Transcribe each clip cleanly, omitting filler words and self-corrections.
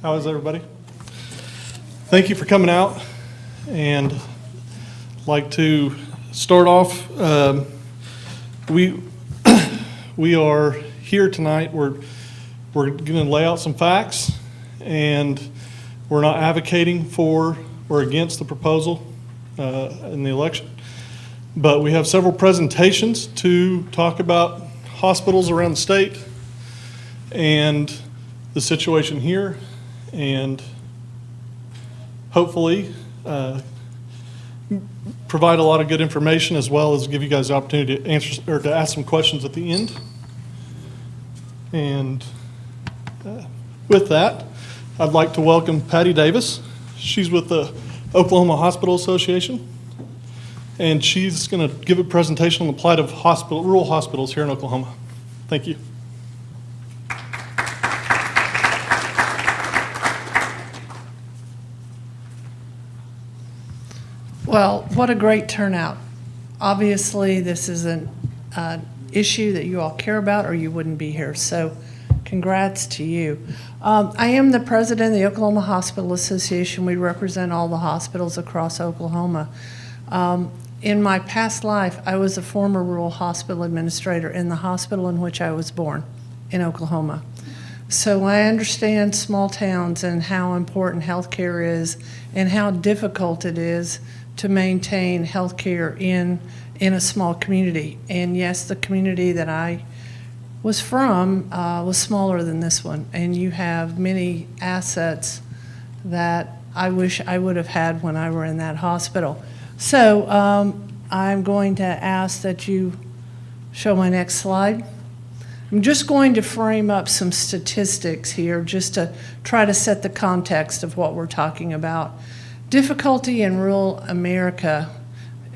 How is everybody? Thank you for coming out, and I'd like to start off. We are here tonight. We're going to lay out some facts, and we're not advocating for or against the proposal in the election. But we have several presentations to talk about hospitals around the state and the situation here, and hopefully provide a lot of good information, as well as give you guys the opportunity to answer or to ask some questions at the end. And with that, I'd like to welcome Patty Davis. She's with the Oklahoma Hospital Association, and she's going to give a presentation on the plight of rural hospitals here in Oklahoma. Thank you. Well, what a great turnout. Obviously, this is an issue that you all care about, or you wouldn't be here. So congrats to you. I am the president of the Oklahoma Hospital Association. We represent all the hospitals across Oklahoma. In my past life, I was a former rural hospital administrator in the hospital in which I was born in Oklahoma. So I understand small towns and how important healthcare is and how difficult it is to maintain healthcare in a small community. And yes, the community that I was from was smaller than this one, and you have many assets that I wish I would have had when I were in that hospital. So I'm going to ask that you show my next slide. I'm just going to frame up some statistics here just to try to set the context of what we're talking about. Difficulty in rural America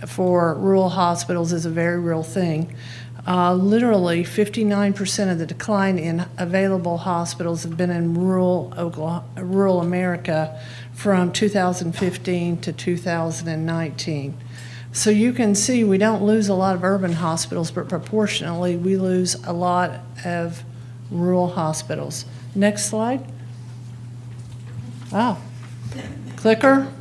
for rural hospitals is a very real thing. Literally 59% of the decline in available hospitals have been in rural America from 2015 to 2019. So you can see we don't lose a lot of urban hospitals, but proportionally we lose a lot of rural hospitals. Next slide. Oh, clicker.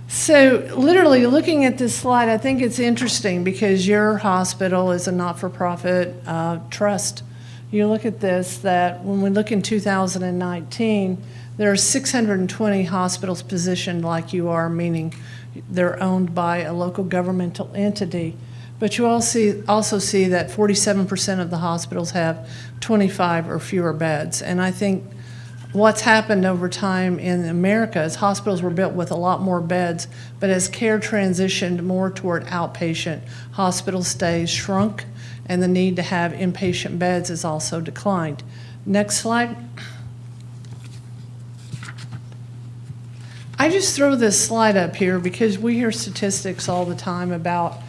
So literally looking at this slide, I think it's interesting because your hospital is a not-for-profit trust. You look at this, that when we look in 2019, there are 620 hospitals positioned like you are, meaning they're owned by a local governmental entity. But you also see that 47% of the hospitals have 25 or fewer beds. And I think what's happened over time in America is hospitals were built with a lot more beds, but as care transitioned more toward outpatient, hospital stays shrunk, and the need to have inpatient beds has also declined. Next slide. I just throw this slide up here because we hear statistics all the time about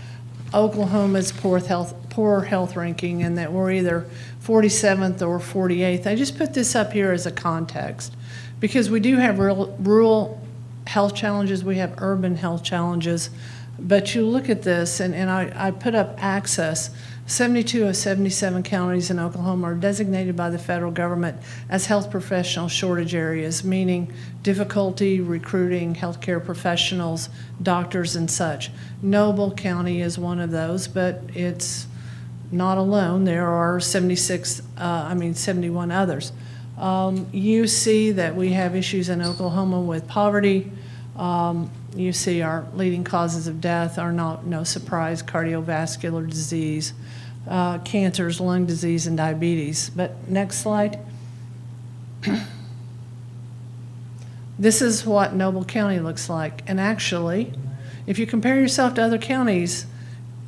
Oklahoma's poor health ranking, and that we're either 47th or 48th. I just put this up here as a context because we do have rural health challenges, we have urban health challenges, but you look at this, and I put up access. 72 of 77 counties in Oklahoma are designated by the federal government as health professional shortage areas, meaning difficulty recruiting healthcare professionals, doctors, and such. Noble County is one of those, but it's not alone. There are 71 others. You see that we have issues in Oklahoma with poverty. You see our leading causes of death are no surprise, cardiovascular disease, cancers, lung disease, and diabetes. But next slide. This is what Noble County looks like. And actually, if you compare yourself to other counties,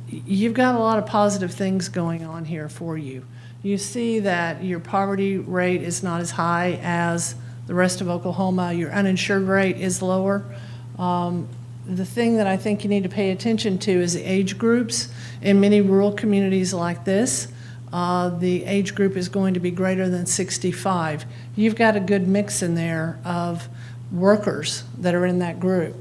you've got a lot of positive things going on here for you. You see that your poverty rate is not as high as the rest of Oklahoma. Your uninsured rate is lower. The thing that I think you need to pay attention to is the age groups. In many rural communities like this, the age group is going to be greater than 65. You've got a good mix in there of workers that are in that group.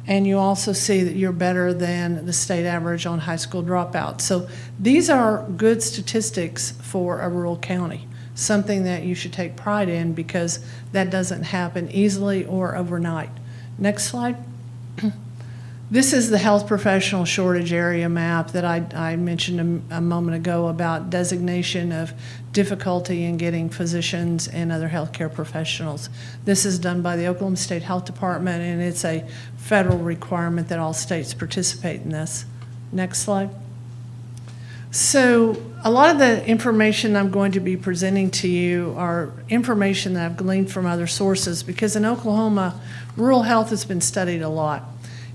And you also see that you're better than the state average on high school dropouts. So these are good statistics for a rural county. something that you should take pride in because that doesn't happen easily or overnight. Next slide. This is the health professional shortage area map that I mentioned a moment ago about designation of difficulty in getting physicians and other healthcare professionals. This is done by the Oklahoma State Health Department, and it's a federal requirement that all states participate in this. Next slide. So a lot of the information I'm going to be presenting to you are information that I've gleaned from other sources because in Oklahoma, rural health has been studied a lot.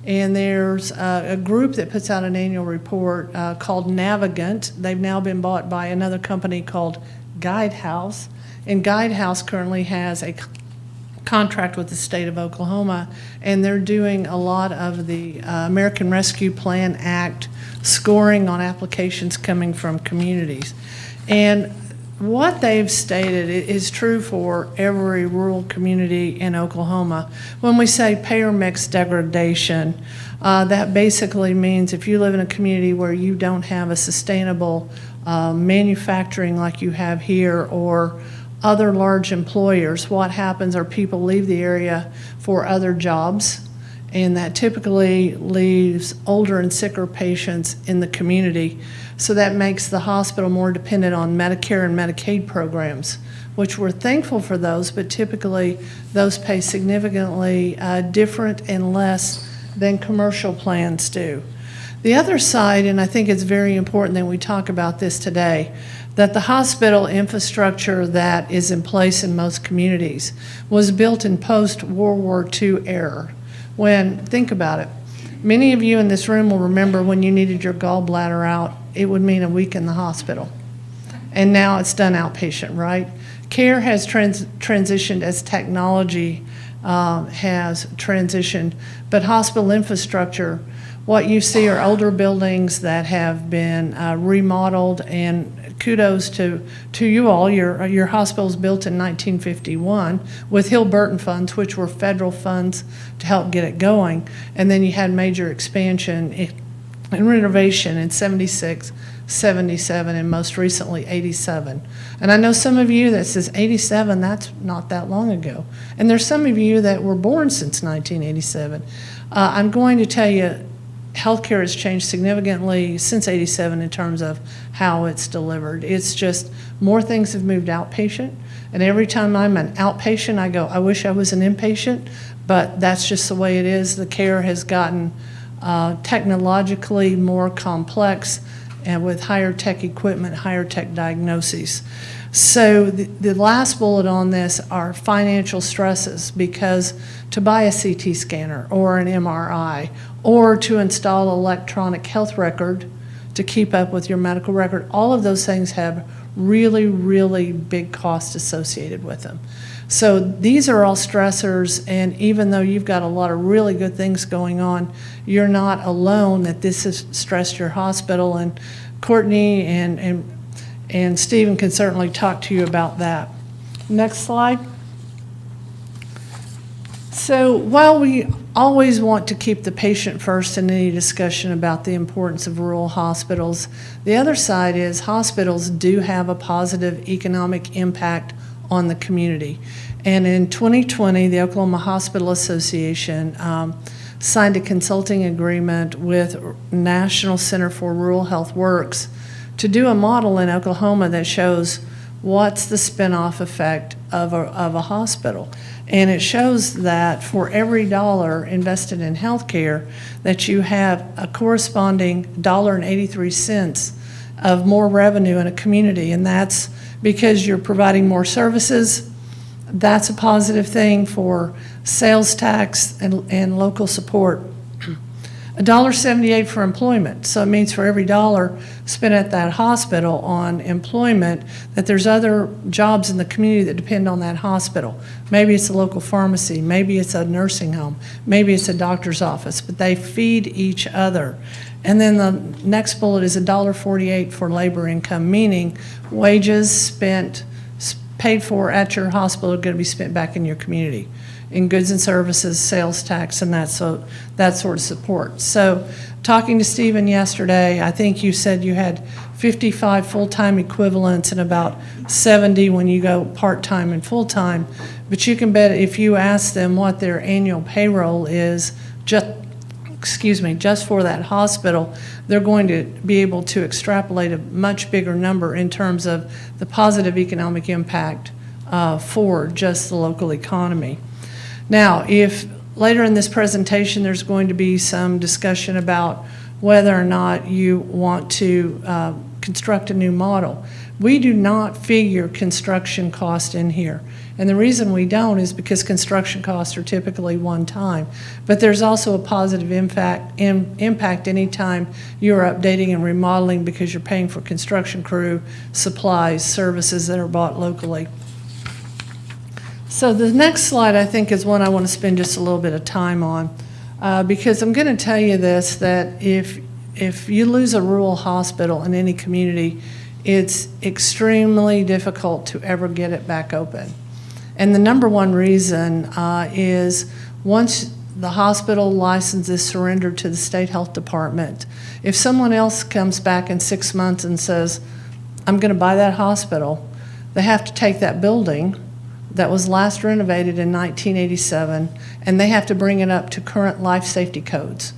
And there's a group that puts out an annual report called Navigant. They've now been bought by another company called Guidehouse. And Guidehouse currently has a contract with the state of Oklahoma, and they're doing a lot of the American Rescue Plan Act scoring on applications coming from communities. And what they've stated is true for every rural community in Oklahoma. When we say payer mix degradation, that basically means if you live in a community where you don't have a sustainable manufacturing like you have here or other large employers, what happens are people leave the area for other jobs, and that typically leaves older and sicker patients in the community. So that makes the hospital more dependent on Medicare and Medicaid programs, which we're thankful for those, but typically those pay significantly different and less than commercial plans do. The other side, and I think it's very important that we talk about this today, that the hospital infrastructure that is in place in most communities was built in post-World War II era. Think about it, many of you in this room will remember when you needed your gallbladder out, it would mean a week in the hospital. And now it's done outpatient, right? Care has transitioned as technology has transitioned, but hospital infrastructure, what you see are older buildings that have been remodeled, and kudos to you all. Your hospital was built in 1951 with Hill-Burton funds, which were federal funds to help get it going. And then you had major expansion and renovation in 76, 77, and most recently 87. And I know some of you that says 87, that's not that long ago. And there's some of you that were born since 1987. I'm going to tell you, healthcare has changed significantly since 87 in terms of how it's delivered. It's just more things have moved outpatient, and every time I'm an outpatient, I go, I wish I was an inpatient, but that's just the way it is. The care has gotten technologically more complex and with higher tech equipment, higher tech diagnoses. So the last bullet on this are financial stresses, because to buy a CT scanner or an MRI or to install an electronic health record to keep up with your medical record, all of those things have really, really big costs associated with them. So these are all stressors, and even though you've got a lot of really good things going on, you're not alone that this has stressed your hospital, and Courtney and Stephen can certainly talk to you about that. Next slide. So while we always want to keep the patient first in any discussion about the importance of rural hospitals, the other side is hospitals do have a positive economic impact on the community. And in 2020, the Oklahoma Hospital Association signed a consulting agreement with National Center for Rural Health Works to do a model in Oklahoma that shows what's the spin-off effect of a hospital. And it shows that for every dollar invested in healthcare, that you have a corresponding $1.83 of more revenue in a community. And that's because you're providing more services. That's a positive thing for sales tax and local support. $1.78 for employment. So it means for every dollar spent at that hospital on employment, that there's other jobs in the community that depend on that hospital. Maybe it's a local pharmacy, maybe it's a nursing home, maybe it's a doctor's office, but they feed each other. And then the next bullet is $1.48 for labor income, meaning wages paid for at your hospital are going to be spent back in your community in goods and services, sales tax, and that sort of support. So talking to Stephen yesterday, I think you said you had 55 full-time equivalents and about 70 when you go part-time and full-time. But you can bet if you ask them what their annual payroll is, just for that hospital, they're going to be able to extrapolate a much bigger number in terms of the positive economic impact for just the local economy. Now, if later in this presentation there's going to be some discussion about whether or not you want to construct a new model, we do not figure construction cost in here. And the reason we don't is because construction costs are typically one time. But there's also a positive impact anytime you're updating and remodeling because you're paying for construction crew, supplies, services that are bought locally. So the next slide, I think, is one I want to spend just a little bit of time on because I'm going to tell you this, that if you lose a rural hospital in any community, it's extremely difficult to ever get it back open. And the number one reason is once the hospital license is surrendered to the state health department, if someone else comes back in 6 months and says, I'm going to buy that hospital, they have to take that building that was last renovated in 1987, and they have to bring it up to current life safety codes.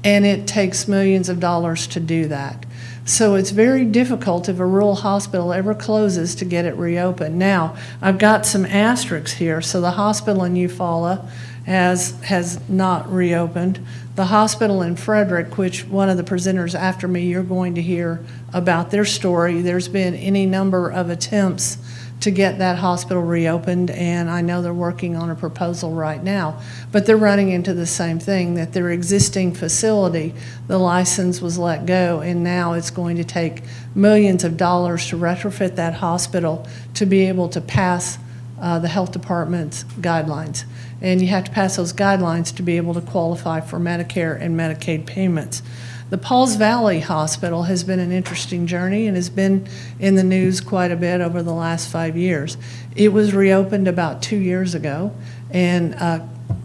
And it takes millions of dollars to do that. So it's very difficult if a rural hospital ever closes to get it reopened. Now, I've got some asterisks here. So the hospital in Eufaula has not reopened. The hospital in Frederick, which one of the presenters after me, you're going to hear about their story. There's been any number of attempts to get that hospital reopened, and I know they're working on a proposal right now. But they're running into the same thing, that their existing facility, the license was let go, and now it's going to take millions of dollars to retrofit that hospital to be able to pass the health department's guidelines. And you have to pass those guidelines to be able to qualify for Medicare and Medicaid payments. The Pauls Valley Hospital has been an interesting journey and has been in the news quite a bit over the last 5 years. It was reopened about 2 years ago, and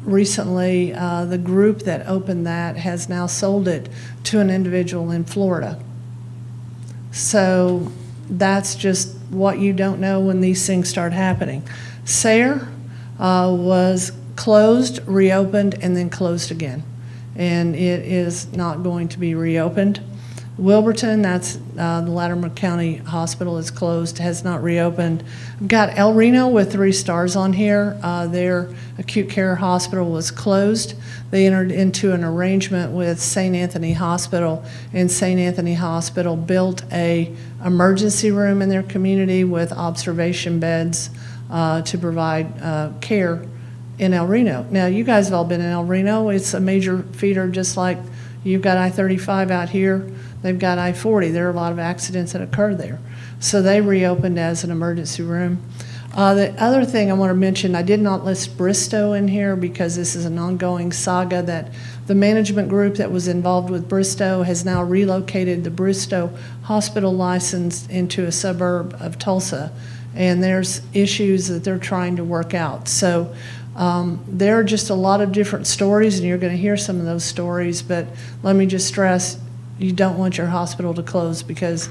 recently the group that opened that has now sold it to an individual in Florida. So that's just what you don't know when these things start happening. Sayre was closed, reopened, and then closed again. And it is not going to be reopened. Wilburton, that's the Latimer County Hospital, is closed, has not reopened. We've got El Reno with 3 stars on here. Their acute care hospital was closed. They entered into an arrangement with St. Anthony Hospital, and St. Anthony Hospital built a emergency room in their community with observation beds to provide care in El Reno. Now, you guys have all been in El Reno. It's a major feeder, just like you've got I-35 out here. They've got I-40. There are a lot of accidents that occur there. So they reopened as an emergency room. The other thing I want to mention, I did not list Bristow in here because this is an ongoing saga that the management group that was involved with Bristow has now relocated the Bristow hospital license into a suburb of Tulsa. And there's issues that they're trying to work out. So there are just a lot of different stories, and you're going to hear some of those stories, but let me just stress, you don't want your hospital to close because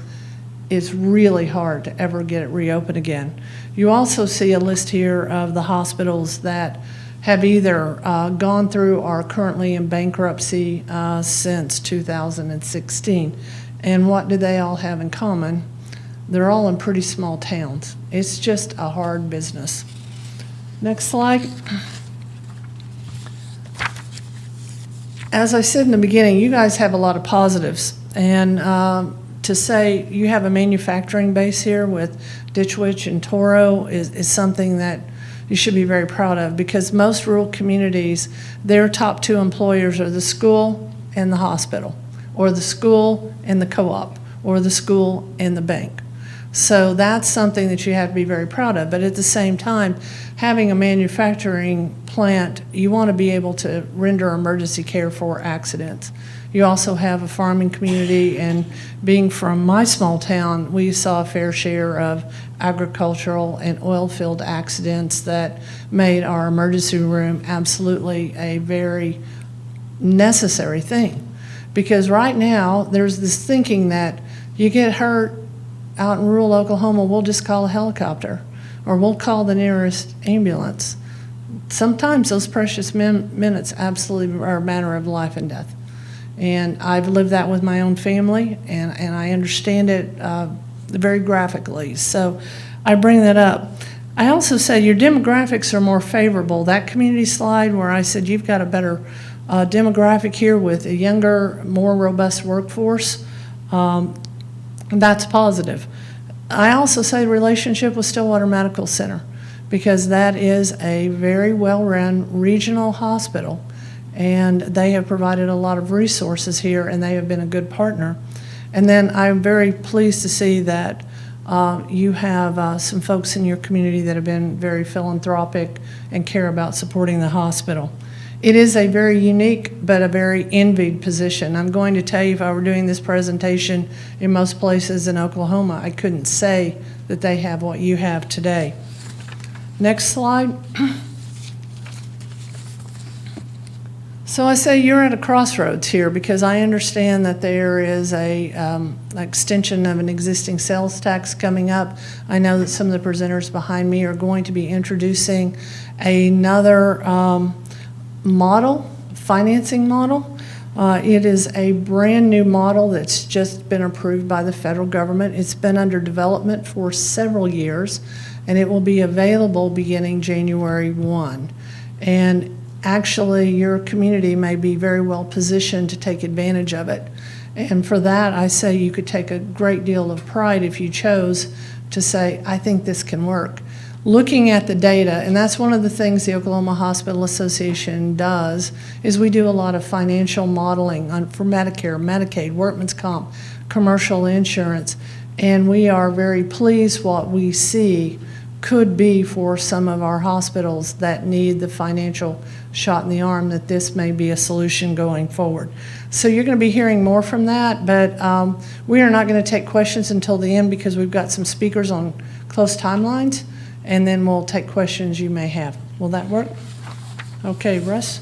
it's really hard to ever get it reopened again. You also see a list here of the hospitals that have either gone through or are currently in bankruptcy since 2016. And what do they all have in common? They're all in pretty small towns. It's just a hard business. Next slide. As I said in the beginning, you guys have a lot of positives. And to say you have a manufacturing base here with Ditch Witch and Toro is something that you should be very proud of, because most rural communities, their top 2 employers are the school and the hospital, or the school and the co-op, or the school and the bank. So that's something that you have to be very proud of. But at the same time, having a manufacturing plant, you want to be able to render emergency care for accidents. You also have a farming community, and being from my small town, we saw a fair share of agricultural and oil field accidents that made our emergency room absolutely a very necessary thing. Because right now, there's this thinking that You get hurt out in rural Oklahoma, we'll just call a helicopter, or we'll call the nearest ambulance. Sometimes those precious minutes absolutely are a matter of life and death. And I've lived that with my own family, and I understand it very graphically. So I bring that up. I also said your demographics are more favorable. That community slide where I said you've got a better demographic here with a younger, more robust workforce, that's positive. I also say relationship with Stillwater Medical Center, because that is a very well-run regional hospital, and they have provided a lot of resources here, and they have been a good partner. And then I'm very pleased to see that you have some folks in your community that have been very philanthropic and care about supporting the hospital. It is a very unique but a very envied position. I'm going to tell you, if I were doing this presentation in most places in Oklahoma, I couldn't say that they have what you have today. Next slide. So I say you're at a crossroads here, because I understand that there is an extension of an existing sales tax coming up. I know that some of the presenters behind me are going to be introducing another financing model. It is a brand new model that's just been approved by the federal government. It's been under development for several years, and it will be available beginning January 1. And actually, your community may be very well positioned to take advantage of it. And for that, I say you could take a great deal of pride if you chose to say, I think this can work. Looking at the data, and that's one of the things the Oklahoma Hospital Association does, is we do a lot of financial modeling for Medicare, Medicaid, workman's comp, commercial insurance, and we are very pleased what we see could be for some of our hospitals that need the financial shot in the arm, that this may be a solution going forward. So you're going to be hearing more from that, but we are not going to take questions until the end, because we've got some speakers on close timelines, and then we'll take questions you may have. Will that work? Okay, Russ?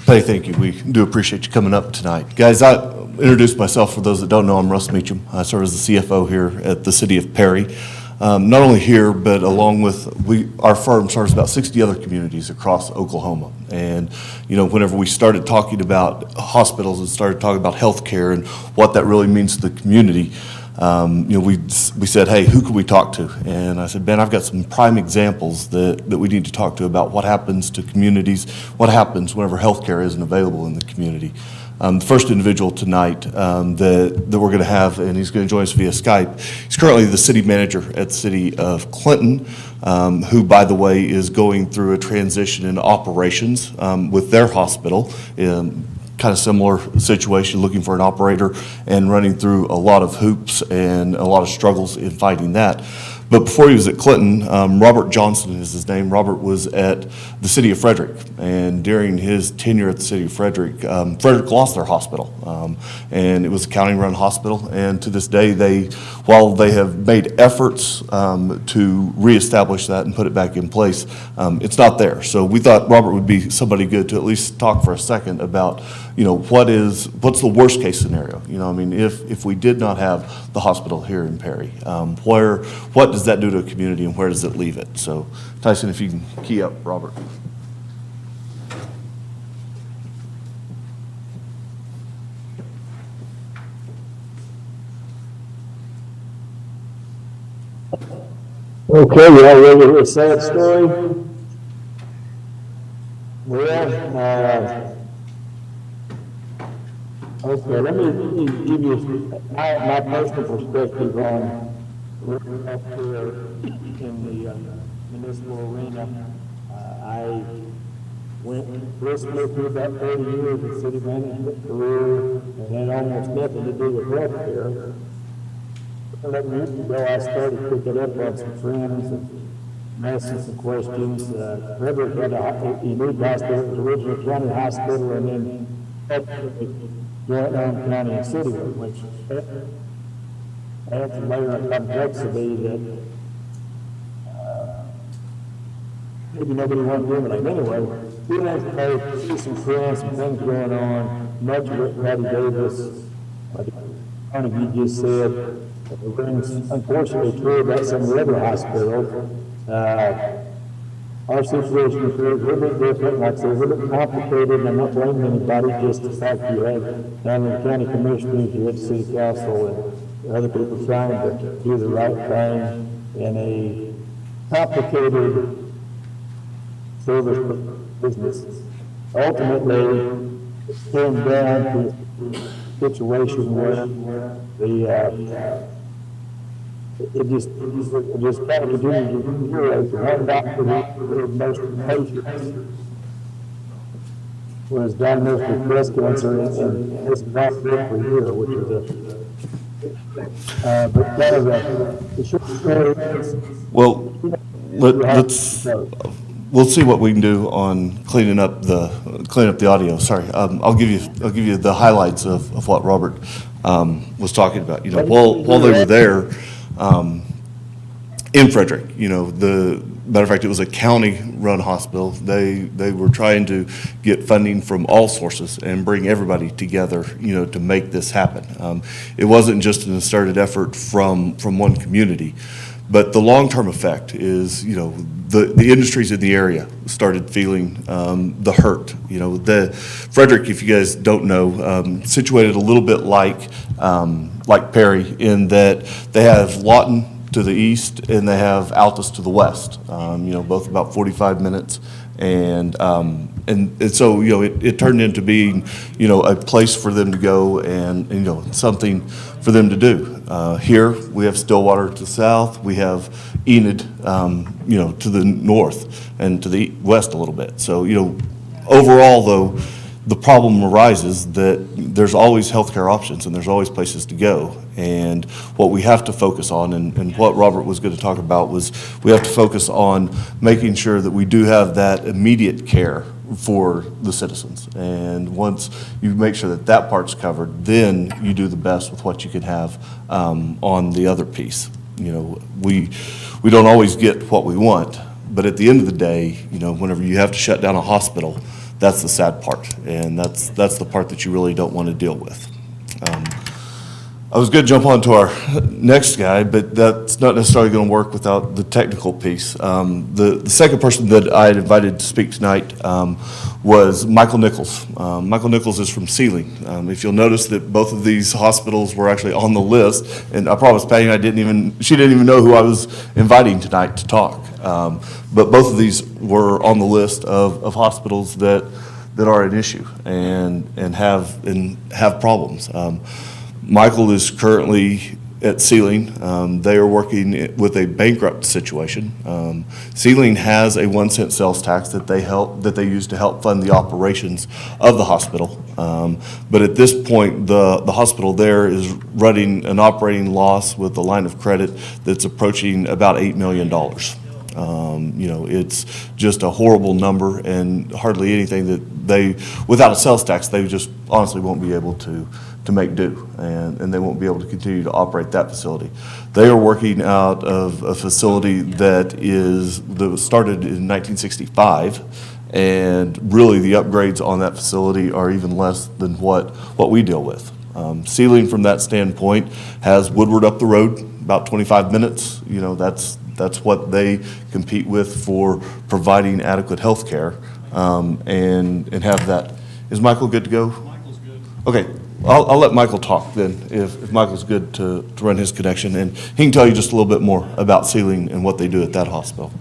Hey, thank you. We do appreciate you coming up tonight. Guys, I introduced myself. For those that don't know, I'm Russ Meacham. I serve as the CFO here at the city of Perry. Not only here, but along with, our firm serves about 60 other communities across Oklahoma. And, whenever we started talking about hospitals and started talking about healthcare and what that really means to the community, we said, hey, who could we talk to? And I said, Ben, I've got some prime examples that we need to talk to about what happens to communities, what happens whenever healthcare isn't available in the community. The first individual tonight that we're going to have, and he's going to join us via Skype, he's currently the city manager at the city of Clinton, who, by the way, is going through a transition in operations with their hospital. Kind of similar situation, looking for an operator and running through a lot of hoops and a lot of struggles in fighting that. But before he was at Clinton, Robert Johnson is his name. Robert was at the city of Frederick, and during his tenure at the city of Frederick, Frederick lost their hospital, and it was a county-run hospital. And to this day, while they have made efforts to reestablish that and put it back in place, it's not there. So we thought Robert would be somebody good to at least talk for a second about, what's the worst case scenario? If we did not have the hospital here in Perry, what does that do to a community, and where does it leave it? So Tyson, if you can key up Robert. Okay, you all ready to hear a sad story? Well, okay, let me give you my personal perspective on healthcare in the municipal arena. I went briskly through about 30 years of city management career, and had almost nothing to do with healthcare. 11 years ago, I started picking up on some friends and asking some questions. Frederick had a unique hospital, it was originally county hospital, and then joint owned county and city, which adds a layer of complexity that maybe nobody wanted to eliminate anyway. We wanted to know, see some trends, some things going on, much of it Patty Davis, like one of you just said, rings unfortunately true about some of the other hospitals. Our situation is a little bit different, like I said, a little bit complicated, and I'm not blaming anybody, just the fact you have down in the county commissioners, you have city council, and other people trying to do the right thing in a complicated service business. Ultimately, it came down to a situation where it just kind of continued to deteriorate. The one doctor who had most of the patients was diagnosed with breast cancer, and this is not good for a year, which is but that is the short story is, Well, we'll see what we can do on cleaning up the audio. Sorry, I'll give you the highlights of what Robert was talking about. You know, while they were there in Frederick, you know, the matter of fact, it was a county-run hospital. They were trying to get funding from all sources and bring everybody together, you know, to make this happen. It wasn't just an concerted effort from one community. But the long-term effect is, you know, the industries in the area started feeling the hurt. You know, the Frederick, if you guys don't know, situated a little bit like Perry in that they have Lawton to the east and they have Altus to the west. You know, both about 45 minutes. And so, you know, it turned into being, you know, a place for them to go and you know, something for them to do. Here, we have Stillwater to the south, we have Enid, you know, to the north and to the west a little bit. So, you know, overall, though, the problem arises that there's always healthcare options and there's always places to go. And what we have to focus on, and what Robert was going to talk about, was we have to focus on making sure that we do have that immediate care for the citizens. And once you make sure that that part's covered, then you do the best with what you can have on the other piece. You know, we don't always get what we want, but at the end of the day, you know, whenever you have to shut down a hospital, that's the sad part, and that's the part that you really don't want to deal with. I was going to jump on to our next guy, but that's not necessarily going to work without the technical piece. The second person that I had invited to speak tonight was Michael Nichols. Michael Nichols is from Sealing. If you'll notice that both of these hospitals were actually on the list, and I promised Patty she didn't even know who I was inviting tonight to talk. But both of these were on the list of hospitals that are an issue and have problems. Michael is currently at Sealing. They are working with a bankrupt situation. Sealing has a 1 cent sales tax that they use to help fund the operations of the hospital. But at this point, the hospital there is running an operating loss with a line of credit that's approaching about $8 million. You know, it's just a horrible number, and hardly anything that without a sales tax, they just honestly won't be able to make do, and they won't be able to continue to operate that facility. They are working out of a facility that was started in 1965, and really the upgrades on that facility are even less than what we deal with. Sealing from that standpoint has Woodward up the road, about 25 minutes. You know, that's what they compete with for providing adequate health care, and have that. Is Michael good to go? Michael's good. Okay, I'll let Michael talk then, if Michael's good to run his connection, and he can tell you just a little bit more about Sealing and what they do at that hospital.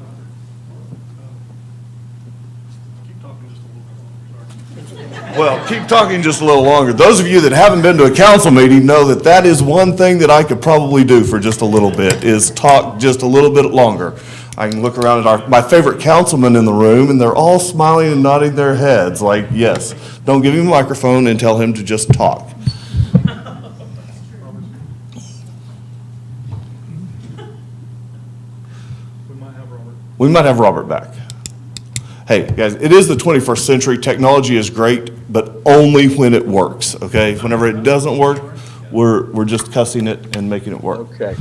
Well, keep talking just a little longer. Those of you that haven't been to a council meeting know that is one thing that I could probably do for just a little bit, is talk just a little bit longer. I can look around at my favorite councilmen in the room, and they're all smiling and nodding their heads like, yes. Don't give him a microphone and tell him to just talk. We might have Robert back. Hey, guys, it is the 21st century. Technology is great, but only when it works, okay? Whenever it doesn't work, we're just cussing it and making it work. okay.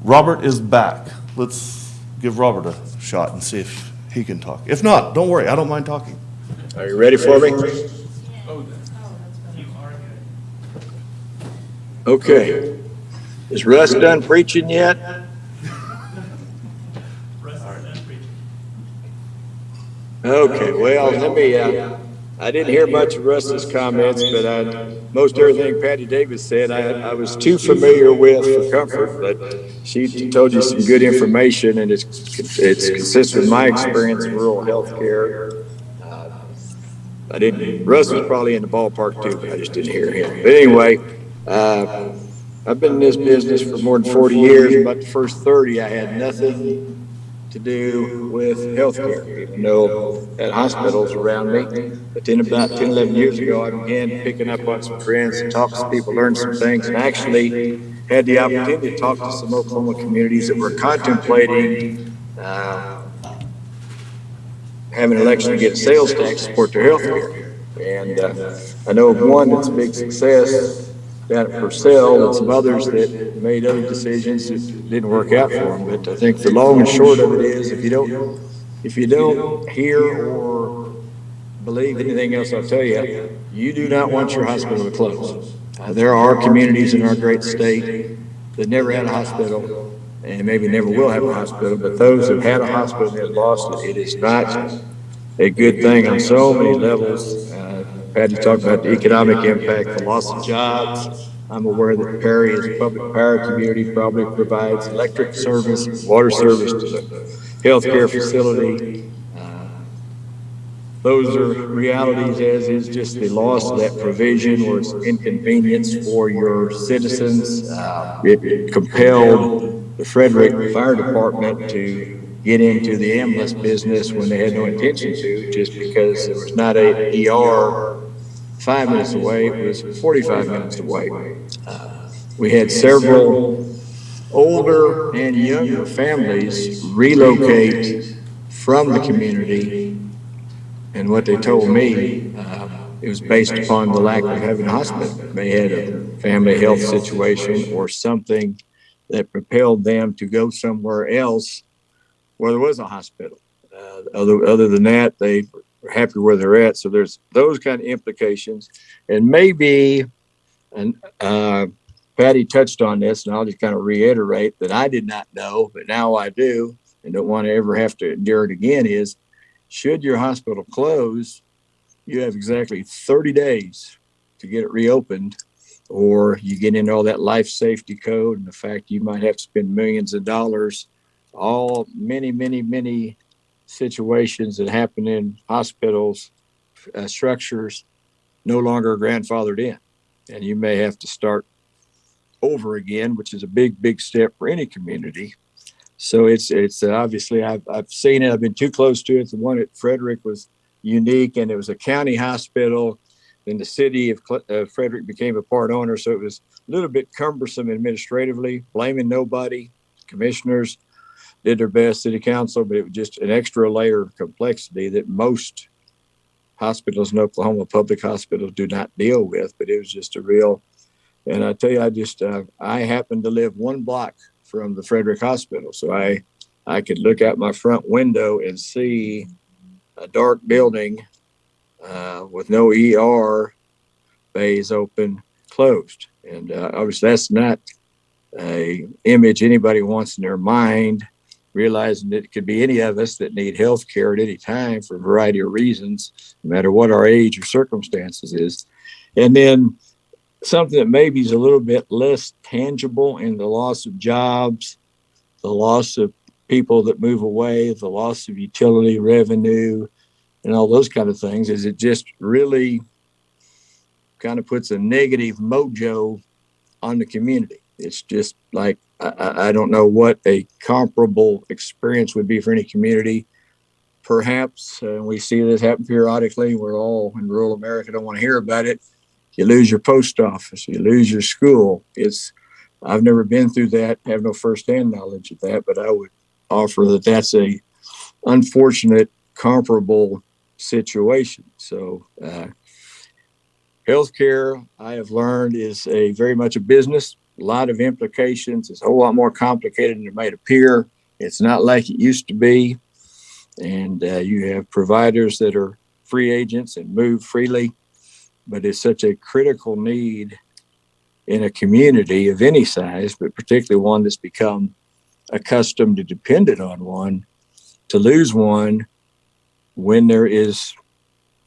Robert is back. Let's give Robert a shot and see if He can talk. If not, don't worry, I don't mind talking. Are you ready for me? Okay. Is Russ done preaching yet? Okay, well, let me, I didn't hear much of Russ's comments, but most everything Patty Davis said, I was too familiar with for comfort, but she told you some good information, and it's consistent with my experience in rural healthcare. Russ was probably in the ballpark too, but I just didn't hear him. But anyway, I've been in this business for more than 40 years. About the first 30, I had nothing to do with healthcare, even though I had hospitals around me. But then about 10, 11 years ago, I began picking up on some friends and talk to some people, learn some things, and actually had the opportunity to talk to some Oklahoma communities that were contemplating having an election to get sales tax to support their health care. And I know of one that's a big success down at Purcell, and some others that made other decisions that didn't work out for them. But I think the long and short of it is, if you don't hear or believe anything else I'll tell you, you do not want your hospital to close. There are communities in our great state that never had a hospital and maybe never will have a hospital, but those who've had a hospital and have lost it, it is not a good thing on so many levels. Patty talked about the economic impact, the loss of jobs. I'm aware that Perry is a public power community, probably provides electric service, water service to the healthcare facility. Those are realities, as is just the loss of that provision or its inconvenience for your citizens. It compelled the Frederick Fire Department to get into the ambulance business when they had no intention to, just because there was not a ER 5 minutes away, it was 45 minutes away. We had several older and younger families relocate from the community, and what they told me, it was based upon the lack of having a hospital. They had a family health situation or something that propelled them to go somewhere else where there was a hospital. Other than that, they were happy where they're at. So there's those kind of implications. And maybe, and Patty touched on this, and I'll just kind of reiterate that I did not know, but now I do, and don't want to ever have to endure it again, is should your hospital close, you have exactly 30 days to get it reopened, or you get into all that life safety code and the fact you might have to spend millions of dollars. Many situations that happen in hospitals, structures no longer grandfathered in, and you may have to start over again, which is a big step for any community. So it's obviously I've seen it. I've been too close to it. The one at Frederick was unique, and it was a county hospital. Then the city of Frederick became a part owner, so it was a little bit cumbersome administratively. Blaming nobody. Commissioners did their best, city council, but it was just an extra layer of complexity that most hospitals in Oklahoma, public hospitals, do not deal with. But it was just a real. And I tell you, I happened to live 1 block from the Frederick Hospital. So I could look out my front window and see a dark building with no ER bays open, closed. And obviously that's not a image anybody wants in their mind, realizing that it could be any of us that need health care at any time for a variety of reasons, no matter what our age or circumstances is. And then something that maybe is a little bit less tangible in the loss of jobs, the loss of people that move away, the loss of utility revenue, and all those kind of things, is it just really kind of puts a negative mojo on the community. It's just like, I don't know what a comparable experience would be for any community. Perhaps we see this happen periodically. We're all in rural America, don't want to hear about it. You lose your post office, you lose your school. I've never been through that, have no firsthand knowledge of that, but I would offer that that's a unfortunate comparable situation. So healthcare, I have learned, is very much a business, a lot of implications. It's a whole lot more complicated than it might appear. It's not like it used to be. And you have providers that are free agents and move freely, but it's such a critical need in a community of any size, but particularly one that's become accustomed to dependent on one, to lose one when there is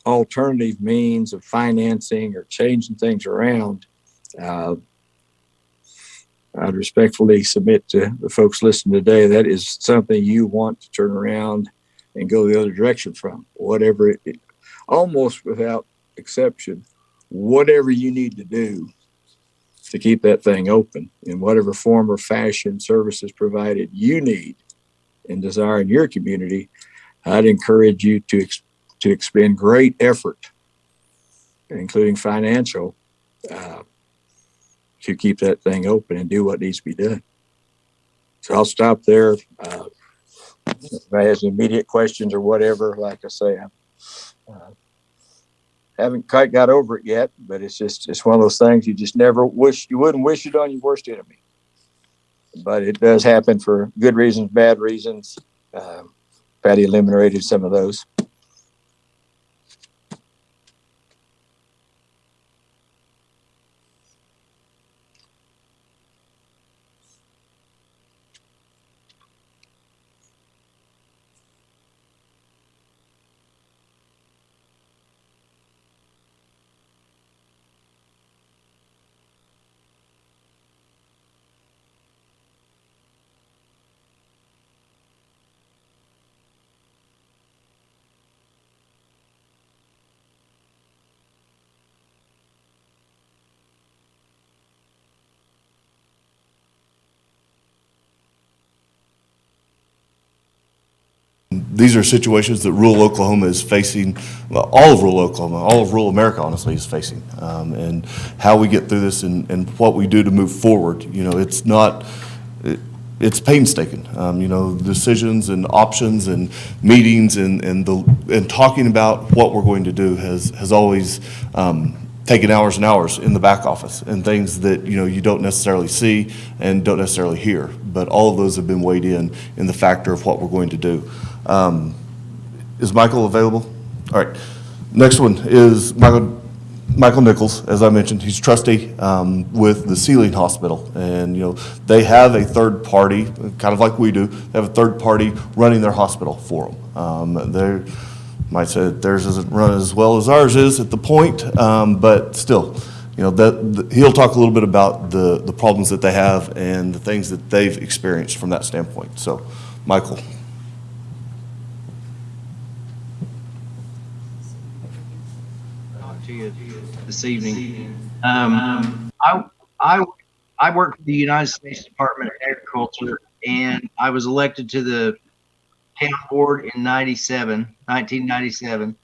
alternative means of financing or changing things around. I'd respectfully submit to the folks listening today that is something you want to turn around and go the other direction from. Whatever it almost without exception, whatever you need to do to keep that thing open in whatever form or fashion, services provided you need and desire in your community, I'd encourage you to expend great effort, including financial, to keep that thing open and do what needs to be done. So I'll stop there. If I has immediate questions or whatever, like I say, I haven't quite got over it yet, but it's one of those things you just never wouldn't wish it on your worst enemy. But it does happen for good reasons, bad reasons. Patty eliminated some of those. These are situations that rural Oklahoma is facing, well, all of rural Oklahoma, all of rural America, honestly, is facing. And how we get through this and what we do to move forward, it's not, it's painstaking. Decisions and options and meetings and talking about what we're going to do has always taken hours and hours in the back office, and things that you don't necessarily see and don't necessarily hear. But all of those have been weighed in the factor of what we're going to do. Is Michael available? All right. Next one is Michael Nichols. As I mentioned, he's trustee with the Sealing Hospital, and they have a third party, kind of like we do. They have a third party running their hospital for them. They might say that theirs isn't run as well as ours is at the point, but still, he'll talk a little bit about the problems that they have and the things that they've experienced from that standpoint. So, Michael. To you this evening. I work for the United States Department of Agriculture, and I was elected to the town board in 1997.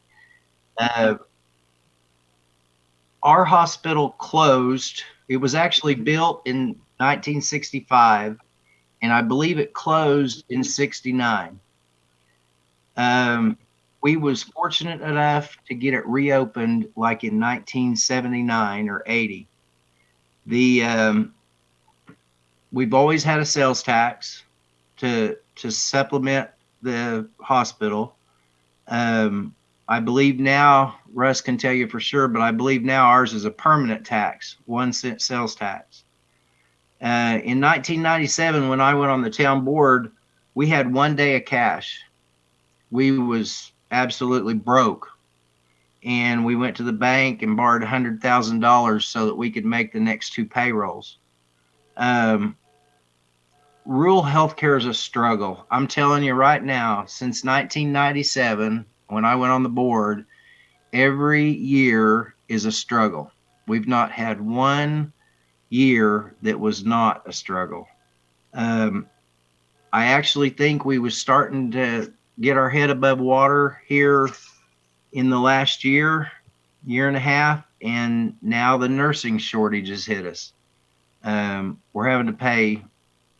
Our hospital closed. It was actually built in 1965, and I believe it closed in 69. We was fortunate enough to get it reopened like in 1979 or 80. We've always had a sales tax to supplement the hospital. I believe now, Russ can tell you for sure, but I believe now ours is a permanent tax, 1 cent sales tax. In 1997, when I went on the town board, we had 1 day of cash. We was absolutely broke, and we went to the bank and borrowed $100,000 so that we could make the next 2 payrolls. Rural healthcare is a struggle. I'm telling you right now, since 1997, when I went on the board, every year is a struggle. We've not had 1 year that was not a struggle. I actually think we was starting to get our head above water here in the last year and a half, and now the nursing shortage has hit us. We're having to pay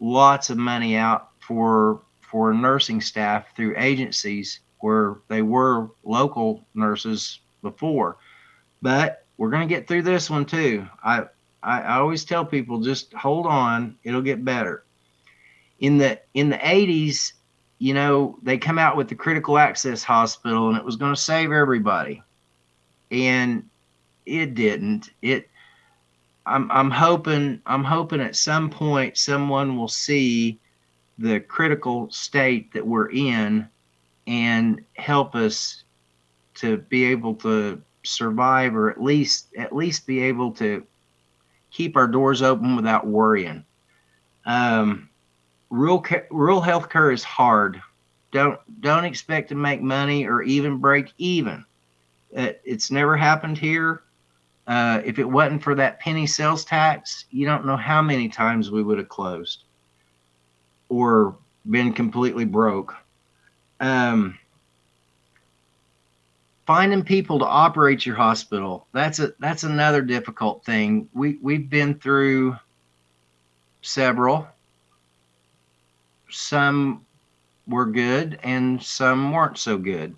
lots of money out for nursing staff through agencies where they were local nurses before. But we're going to get through this one too. I always tell people, just hold on, it'll get better. In the 80s, you know, they come out with the critical access hospital and it was going to save everybody. And it didn't. I'm hoping at some point someone will see the critical state that we're in and help us to be able to survive, or at least be able to keep our doors open without worrying. Rural healthcare is hard. Don't expect to make money or even break even. It's never happened here. If it wasn't for that penny sales tax, you don't know how many times we would have closed or been completely broke. Finding people to operate your hospital, that's another difficult thing. We've been through several. Some were good and some weren't so good.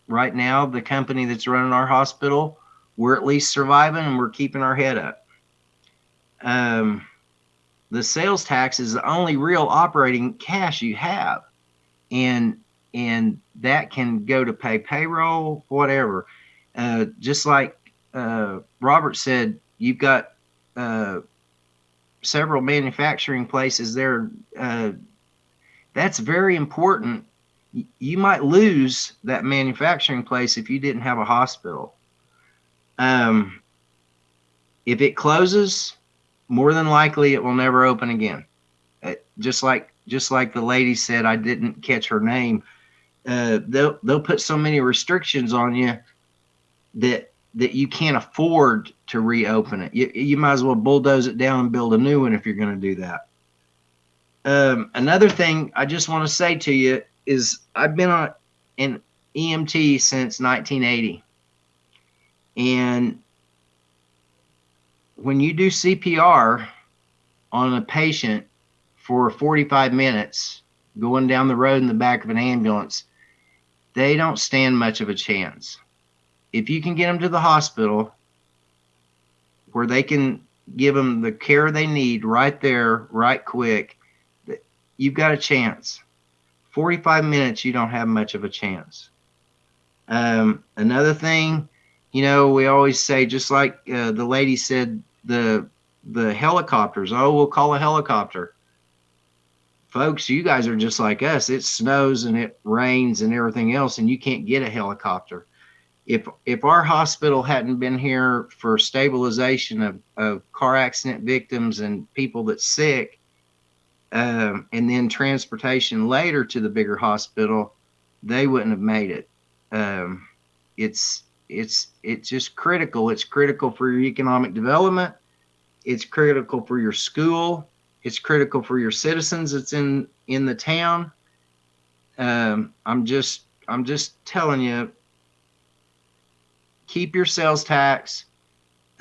Right now, the company that's running our hospital, we're at least surviving and we're keeping our head up. The sales tax is the only real operating cash you have, and that can go to pay payroll, whatever. Just like Robert said, you've got several manufacturing places there. That's very important. You might lose that manufacturing place if you didn't have a hospital. If it closes, more than likely it will never open again. Just like the lady said, I didn't catch her name. They'll put so many restrictions on you that you can't afford to reopen it. You might as well bulldoze it down and build a new one if you're going to do that. Another thing I just want to say to you is I've been on an EMT since 1980. And when you do CPR on a patient for 45 minutes going down the road in the back of an ambulance, they don't stand much of a chance. If you can get them to the hospital where they can give them the care they need right there, right quick, you've got a chance. 45 minutes, you don't have much of a chance. Another thing, you know, we always say, just like the lady said, the helicopters, oh, we'll call a helicopter. Folks, you guys are just like us. It snows and it rains and everything else, and you can't get a helicopter. If our hospital hadn't been here for stabilization of car accident victims and people that's sick, and then transportation later to the bigger hospital, they wouldn't have made it. It's just critical. It's critical for your economic development. It's critical for your school. It's critical for your citizens that's in the town. I'm just telling you, keep your sales tax,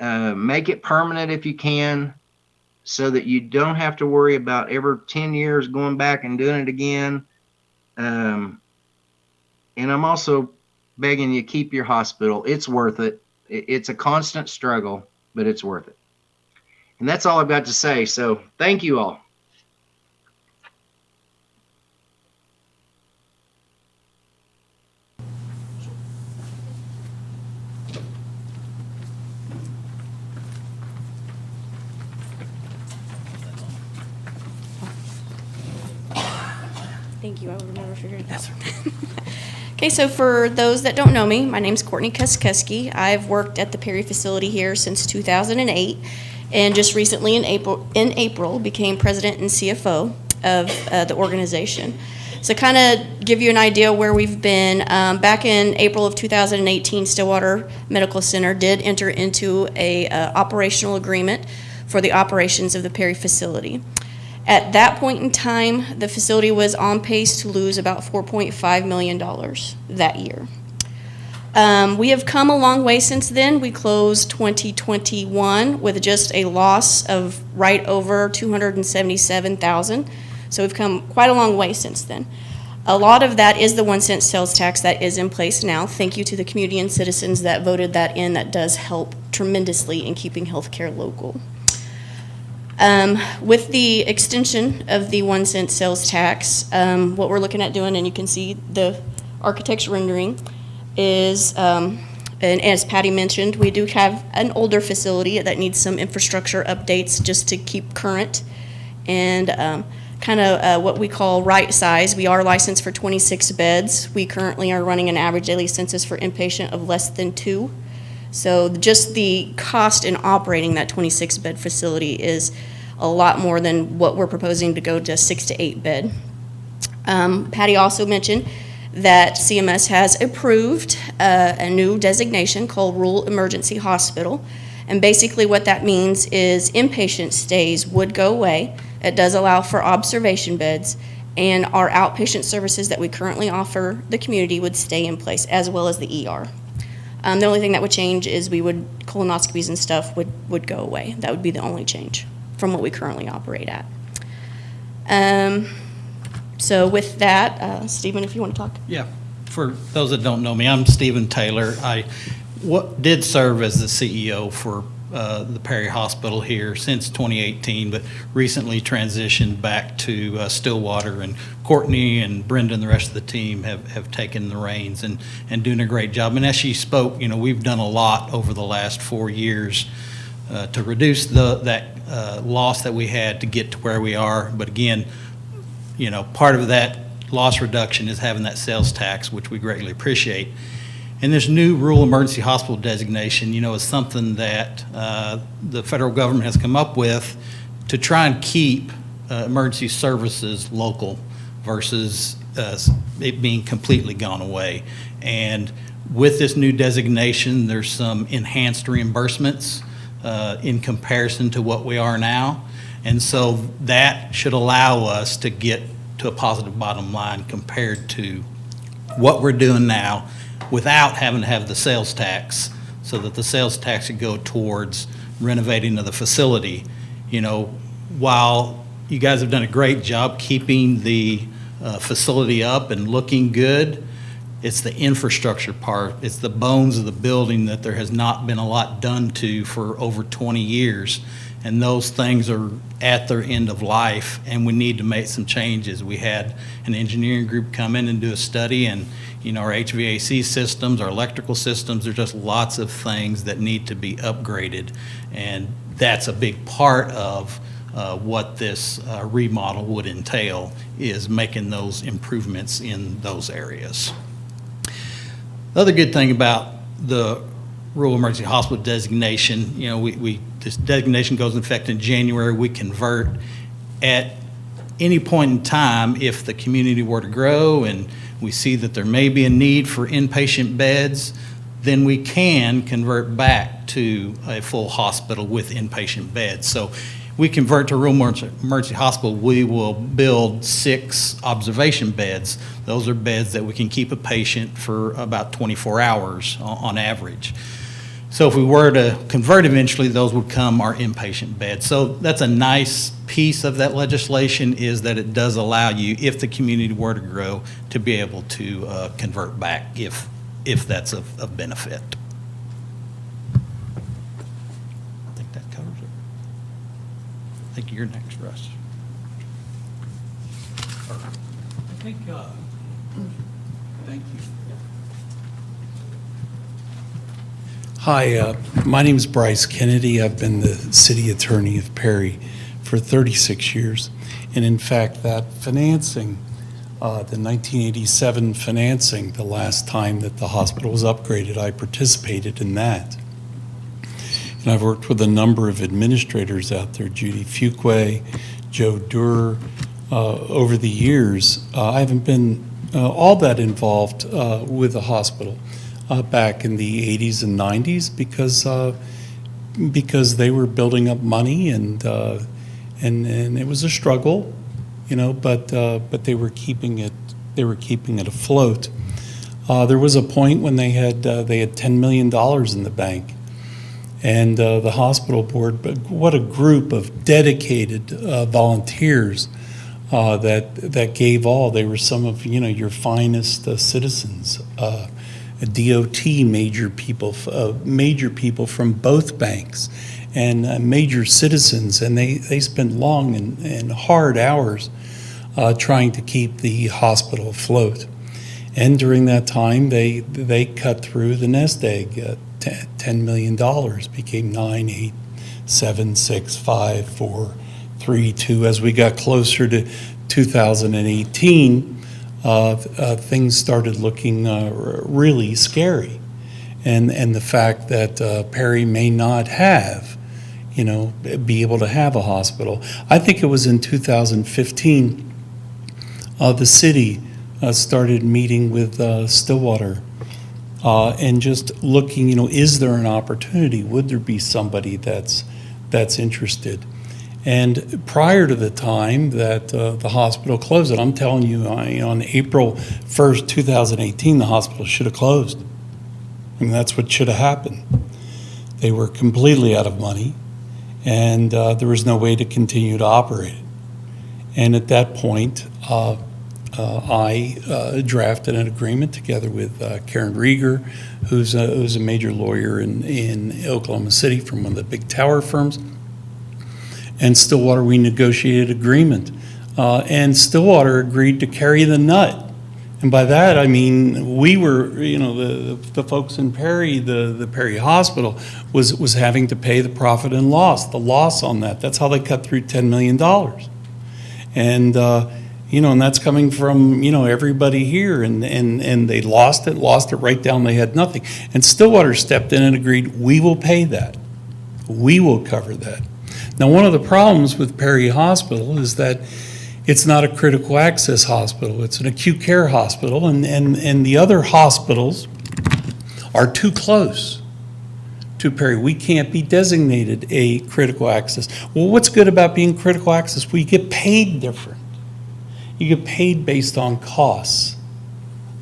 make it permanent if you can, so that you don't have to worry about every 10 years going back and doing it again. And I'm also begging you, keep your hospital. It's worth it. It's a constant struggle, but it's worth it. And that's all I've got to say. So thank you all. Thank you. I would never figure it out. Okay, so for those that don't know me, my name's Courtney Kuskeski. I've worked at the Perry facility here since 2008, and just recently in April became president and CFO of the organization. So kind of give you an idea where we've been. Back in April of 2018, Stillwater Medical Center did enter into a operational agreement for the operations of the Perry facility. At that point in time, the facility was on pace to lose about $4.5 million that year. We have come a long way since then. We closed 2021 with just a loss of right over $277,000. So we've come quite a long way since then. A lot of that is the 1 cent sales tax that is in place now. Thank you to the community and citizens that voted that in. That does help tremendously in keeping healthcare local. With the extension of the 1 cent sales tax, what we're looking at doing, and you can see the architect's rendering, is, and as Patty mentioned, we do have an older facility that needs some infrastructure updates just to keep current and kind of what we call right size. We are licensed for 26 beds. We currently are running an average daily census for inpatient of less than 2. So just the cost in operating that 26-bed facility is a lot more than what we're proposing to go to 6 to 8 bed. Patty also mentioned that CMS has approved a new designation called Rural Emergency Hospital. And basically what that means is inpatient stays would go away. It does allow for observation beds, and our outpatient services that we currently offer the community would stay in place, as well as the ER. The only thing that would change is colonoscopies and stuff would go away. That would be the only change from what we currently operate at. So with that, Stephen, if you want to talk. Yeah, for those that don't know me, I'm Stephen Taylor. I did serve as the CEO for the Perry Hospital here since 2018, but recently transitioned back to Stillwater, and Courtney and Brenda and the rest of the team have taken the reins and doing a great job. And as she spoke, we've done a lot over the last 4 years to reduce that loss that we had to get to where we are. But again, part of that loss reduction is having that sales tax, which we greatly appreciate. And this new rural emergency hospital designation, is something that the federal government has come up with to try and keep emergency services local versus it being completely gone away. And with this new designation, there's some enhanced reimbursements in comparison to what we are now. And so that should allow us to get to a positive bottom line compared to what we're doing now, without having to have the sales tax, so that the sales tax would go towards renovating of the facility. While you guys have done a great job keeping the facility up and looking good, it's the infrastructure part, it's the bones of the building that there has not been a lot done to for over 20 years. And those things are at their end of life, and we need to make some changes. We had an engineering group come in and do a study, and our HVAC systems, our electrical systems, there's just lots of things that need to be upgraded. And that's a big part of what this remodel would entail, is making those improvements in those areas. The other good thing about the rural emergency hospital designation, this designation goes in effect in January. We convert at any point in time if the community were to grow and we see that there may be a need for inpatient beds, then we can convert back to a full hospital with inpatient beds. So we convert to rural emergency hospital, we will build 6 observation beds. Those are beds that we can keep a patient for about 24 hours on average. So if we were to convert eventually, those would come our inpatient beds. So that's a nice piece of that legislation, is that it does allow you, if the community were to grow, to be able to convert back if that's of benefit. I think that covers it. I think you're next, Russ. I think, thank you. Hi, my name is Bryce Kennedy. I've been the city attorney of Perry for 36 years. And in fact, that financing, the 1987 financing, the last time that the hospital was upgraded, I participated in that. And I've worked with a number of administrators out there, Judy Fuqua, Joe Durer. Over the years, I haven't been all that involved with the hospital back in the 80s and 90s because they were building up money and it was a struggle, but they were keeping it afloat. There was a point when they had $10 million in the bank, and the hospital board, but what a group of dedicated volunteers that gave all. They were some of your finest citizens. DOT major people from both banks, and major citizens, and they spent long and hard hours trying to keep the hospital afloat. And during that time, they cut through the nest egg. $10 million became 9, 8, 7, 6, 5, 4, 3, 2. As we got closer to 2018, things started looking really scary. And the fact that Perry may not have, be able to have a hospital. I think it was in 2015, the city started meeting with Stillwater and just looking, is there an opportunity? Would there be somebody that's interested? And prior to the time that the hospital closed, and I'm telling you, on April 1st, 2018, the hospital should have closed. I mean, that's what should have happened. They were completely out of money, and there was no way to continue to operate it. And at that point, I drafted an agreement together with Karen Rieger, who's a major lawyer in Oklahoma City from one of the big tower firms. And Stillwater, we negotiated agreement. And Stillwater agreed to carry the nut. And by that, I mean, we were, the folks in Perry, the Perry Hospital, was having to pay the profit and loss, the loss on that. That's how they cut through $10 million. And, and that's coming from, everybody here. And they lost it right down. They had nothing. And Stillwater stepped in and agreed, we will pay that. We will cover that. Now, one of the problems with Perry Hospital is that it's not a critical access hospital. It's an acute care hospital, and the other hospitals are too close to Perry. We can't be designated a critical access. Well, what's good about being critical access? Well, you get paid different. You get paid based on costs,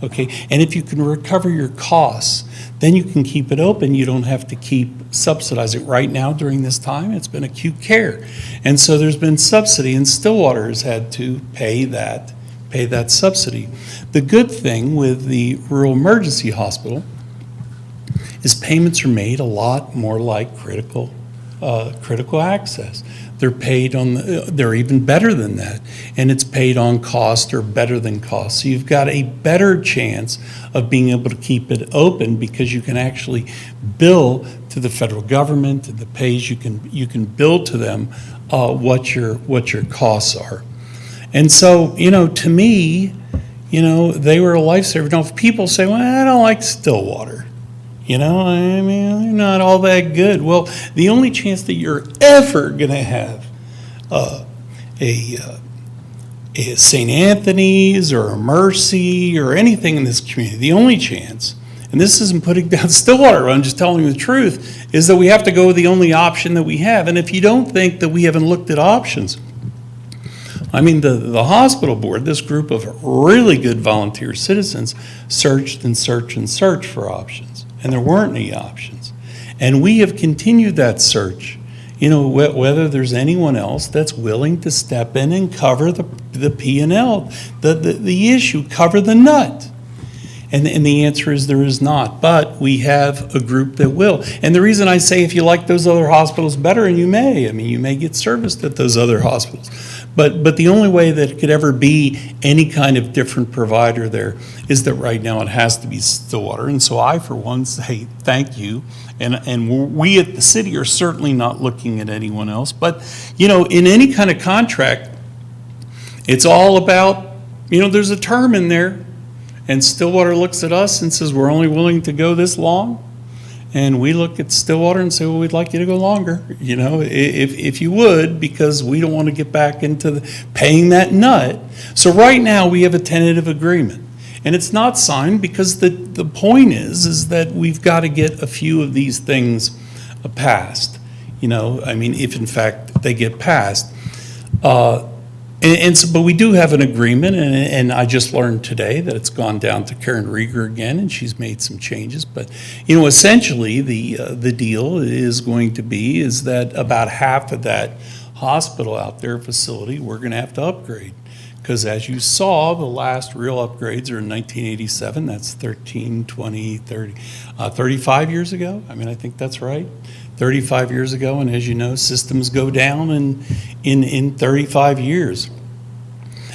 okay? And if you can recover your costs, then you can keep it open. You don't have to keep subsidizing. Right now, during this time, it's been acute care. And so there's been subsidy, and Stillwater has had to pay that subsidy. The good thing with the rural emergency hospital is payments are made a lot more like critical access. They're paid they're even better than that, and it's paid on cost or better than cost. So you've got a better chance of being able to keep it open because you can actually bill to the federal government and the pays. You can bill to them what your costs are. And so, to me, they were a lifesaver. Now, if people say, well, I don't like Stillwater, I mean, they're not all that good. Well, the only chance that you're ever going to have a St. Anthony's or a Mercy or anything in this community, the only chance, and this isn't putting down Stillwater, I'm just telling you the truth, is that we have to go with the only option that we have. And if you don't think that we haven't looked at options, I mean, the hospital board, this group of really good volunteer citizens, searched and searched and searched for options. And there weren't any options. And we have continued that search, whether there's anyone else that's willing to step in and cover the P&L, the issue, cover the nut. And the answer is there is not. But we have a group that will. And the reason I say if you like those other hospitals better, and you may get serviced at those other hospitals. But the only way that it could ever be any kind of different provider there is that right now it has to be Stillwater. And so I, for one, say thank you. And we at the city are certainly not looking at anyone else. But, in any kind of contract, it's all about, there's a term in there. And Stillwater looks at us and says, we're only willing to go this long. And we look at Stillwater and say, well, we'd like you to go longer, if you would, because we don't want to get back into paying that nut. So right now we have a tentative agreement. And it's not signed because the point is that we've got to get a few of these things passed. If in fact they get passed. But we do have an agreement, and I just learned today that it's gone down to Karen Rieger again, and she's made some changes. But essentially, the deal is going to be is that about half of that hospital out there facility we're going to have to upgrade, because as you saw, the last real upgrades are in 1987. That's 13, 20, 30, 35 years ago. I think that's right. 35 years ago, and as you know, systems go down in 35 years.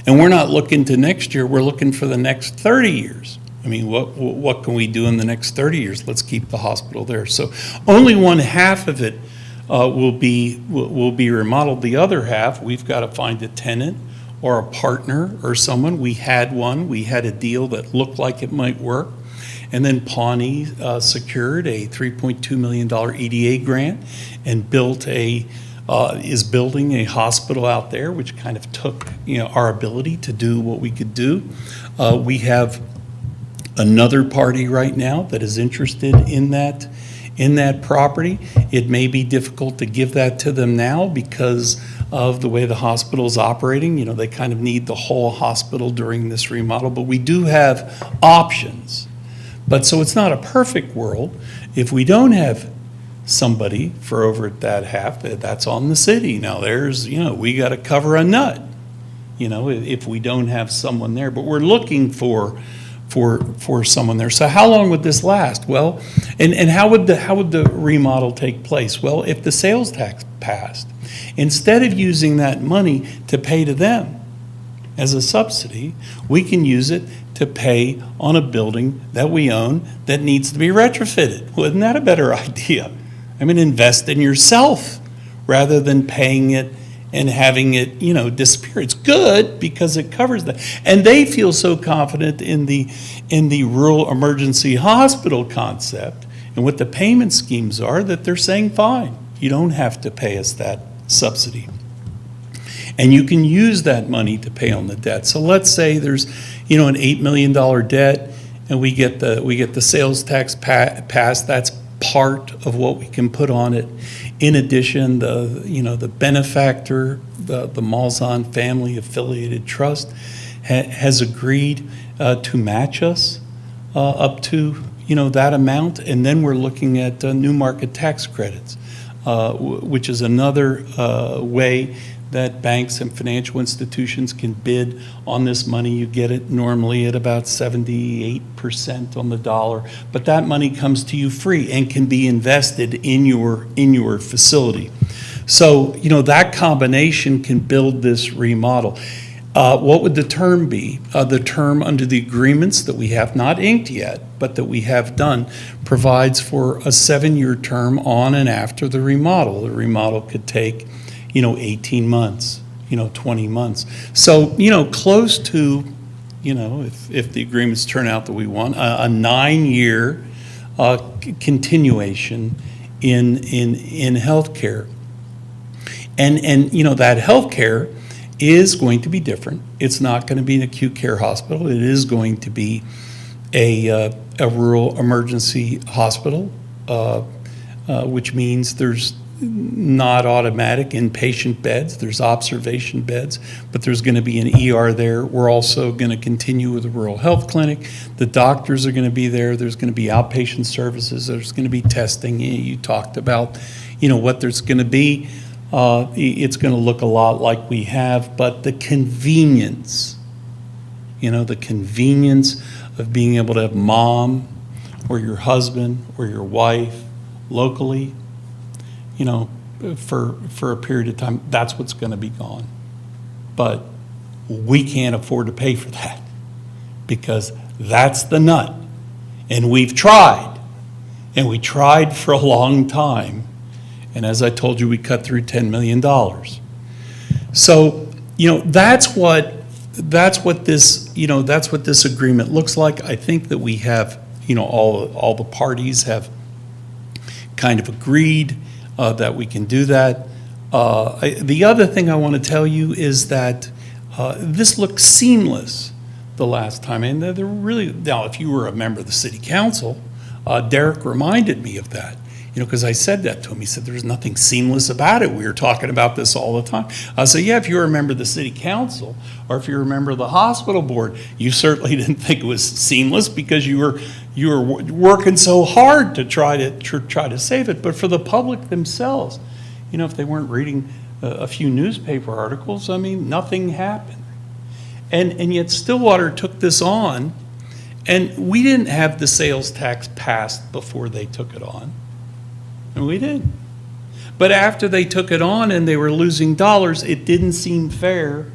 And we're not looking to next year, we're looking for the next 30 years. I mean, what can we do in the next 30 years? Let's keep the hospital there. So only one half of it will be remodeled. The other half, we've got to find a tenant or a partner or someone. We had a deal that looked like it might work. And then Pawnee secured a $3.2 million EDA grant and is building a hospital out there, which kind of took, our ability to do what we could do. We have another party right now that is interested in that property. It may be difficult to give that to them now because of the way the hospital is operating. They kind of need the whole hospital during this remodel, but we do have options. But so it's not a perfect world. If we don't have somebody for over at that half, that's on the city. Now we got to cover a nut, if we don't have someone there. But we're looking for someone there. So how long would this last? Well, and how would the remodel take place? Well, if the sales tax passed, instead of using that money to pay to them as a subsidy, we can use it to pay on a building that we own that needs to be retrofitted. Wasn't that a better idea? I mean, invest in yourself rather than paying it and having it, disappear. It's good because it covers that. And they feel so confident in the rural emergency hospital concept and what the payment schemes are that they're saying, fine, you don't have to pay us that subsidy. And you can use that money to pay on the debt. So let's say there's, an $8 million debt, and we get the sales tax passed. That's part of what we can put on it. In addition, the benefactor, the Malzahn Family Affiliated Trust, has agreed to match us up to that amount, and then we're looking at new market tax credits, which is another way that banks and financial institutions can bid on this money. You get it normally at about 78% on the dollar, but that money comes to you free and can be invested in your facility. So, that combination can build this remodel. What would the term be? The term under the agreements that we have not inked yet, but that we have done, provides for a 7-year term on and after the remodel. The remodel could take 18 months, 20 months. So, close to, if the agreements turn out that we want, a 9-year continuation in healthcare. And that healthcare is going to be different. It's not going to be an acute care hospital. It is going to be a rural emergency hospital, which means there's not automatic inpatient beds. There's observation beds, but there's going to be an ER there. We're also going to continue with the rural health clinic. The doctors are going to be there. There's going to be outpatient services. There's going to be testing. You talked about, what there's going to be. It's going to look a lot like we have, but the convenience, the convenience of being able to have mom or your husband or your wife locally, for a period of time, that's what's going to be gone. But we can't afford to pay for that because that's the nut. And we've tried, and we tried for a long time. And as I told you, we cut through $10 million. So, that's what this agreement looks like. I think that we have, all the parties have kind of agreed that we can do that. The other thing I want to tell you is that this looked seamless the last time. And they're really, now if you were a member of the city council, Derek reminded me of that, because I said that to him. He said, there's nothing seamless about it. We were talking about this all the time. I said, yeah, if you were a member of the city council or if you're a member of the hospital board, you certainly didn't think it was seamless because you were working so hard to try to save it. But for the public themselves, if they weren't reading a few newspaper articles, nothing happened. And yet Stillwater took this on, and we didn't have the sales tax passed before they took it on. And we did. But after they took it on and they were losing dollars, it didn't seem fair,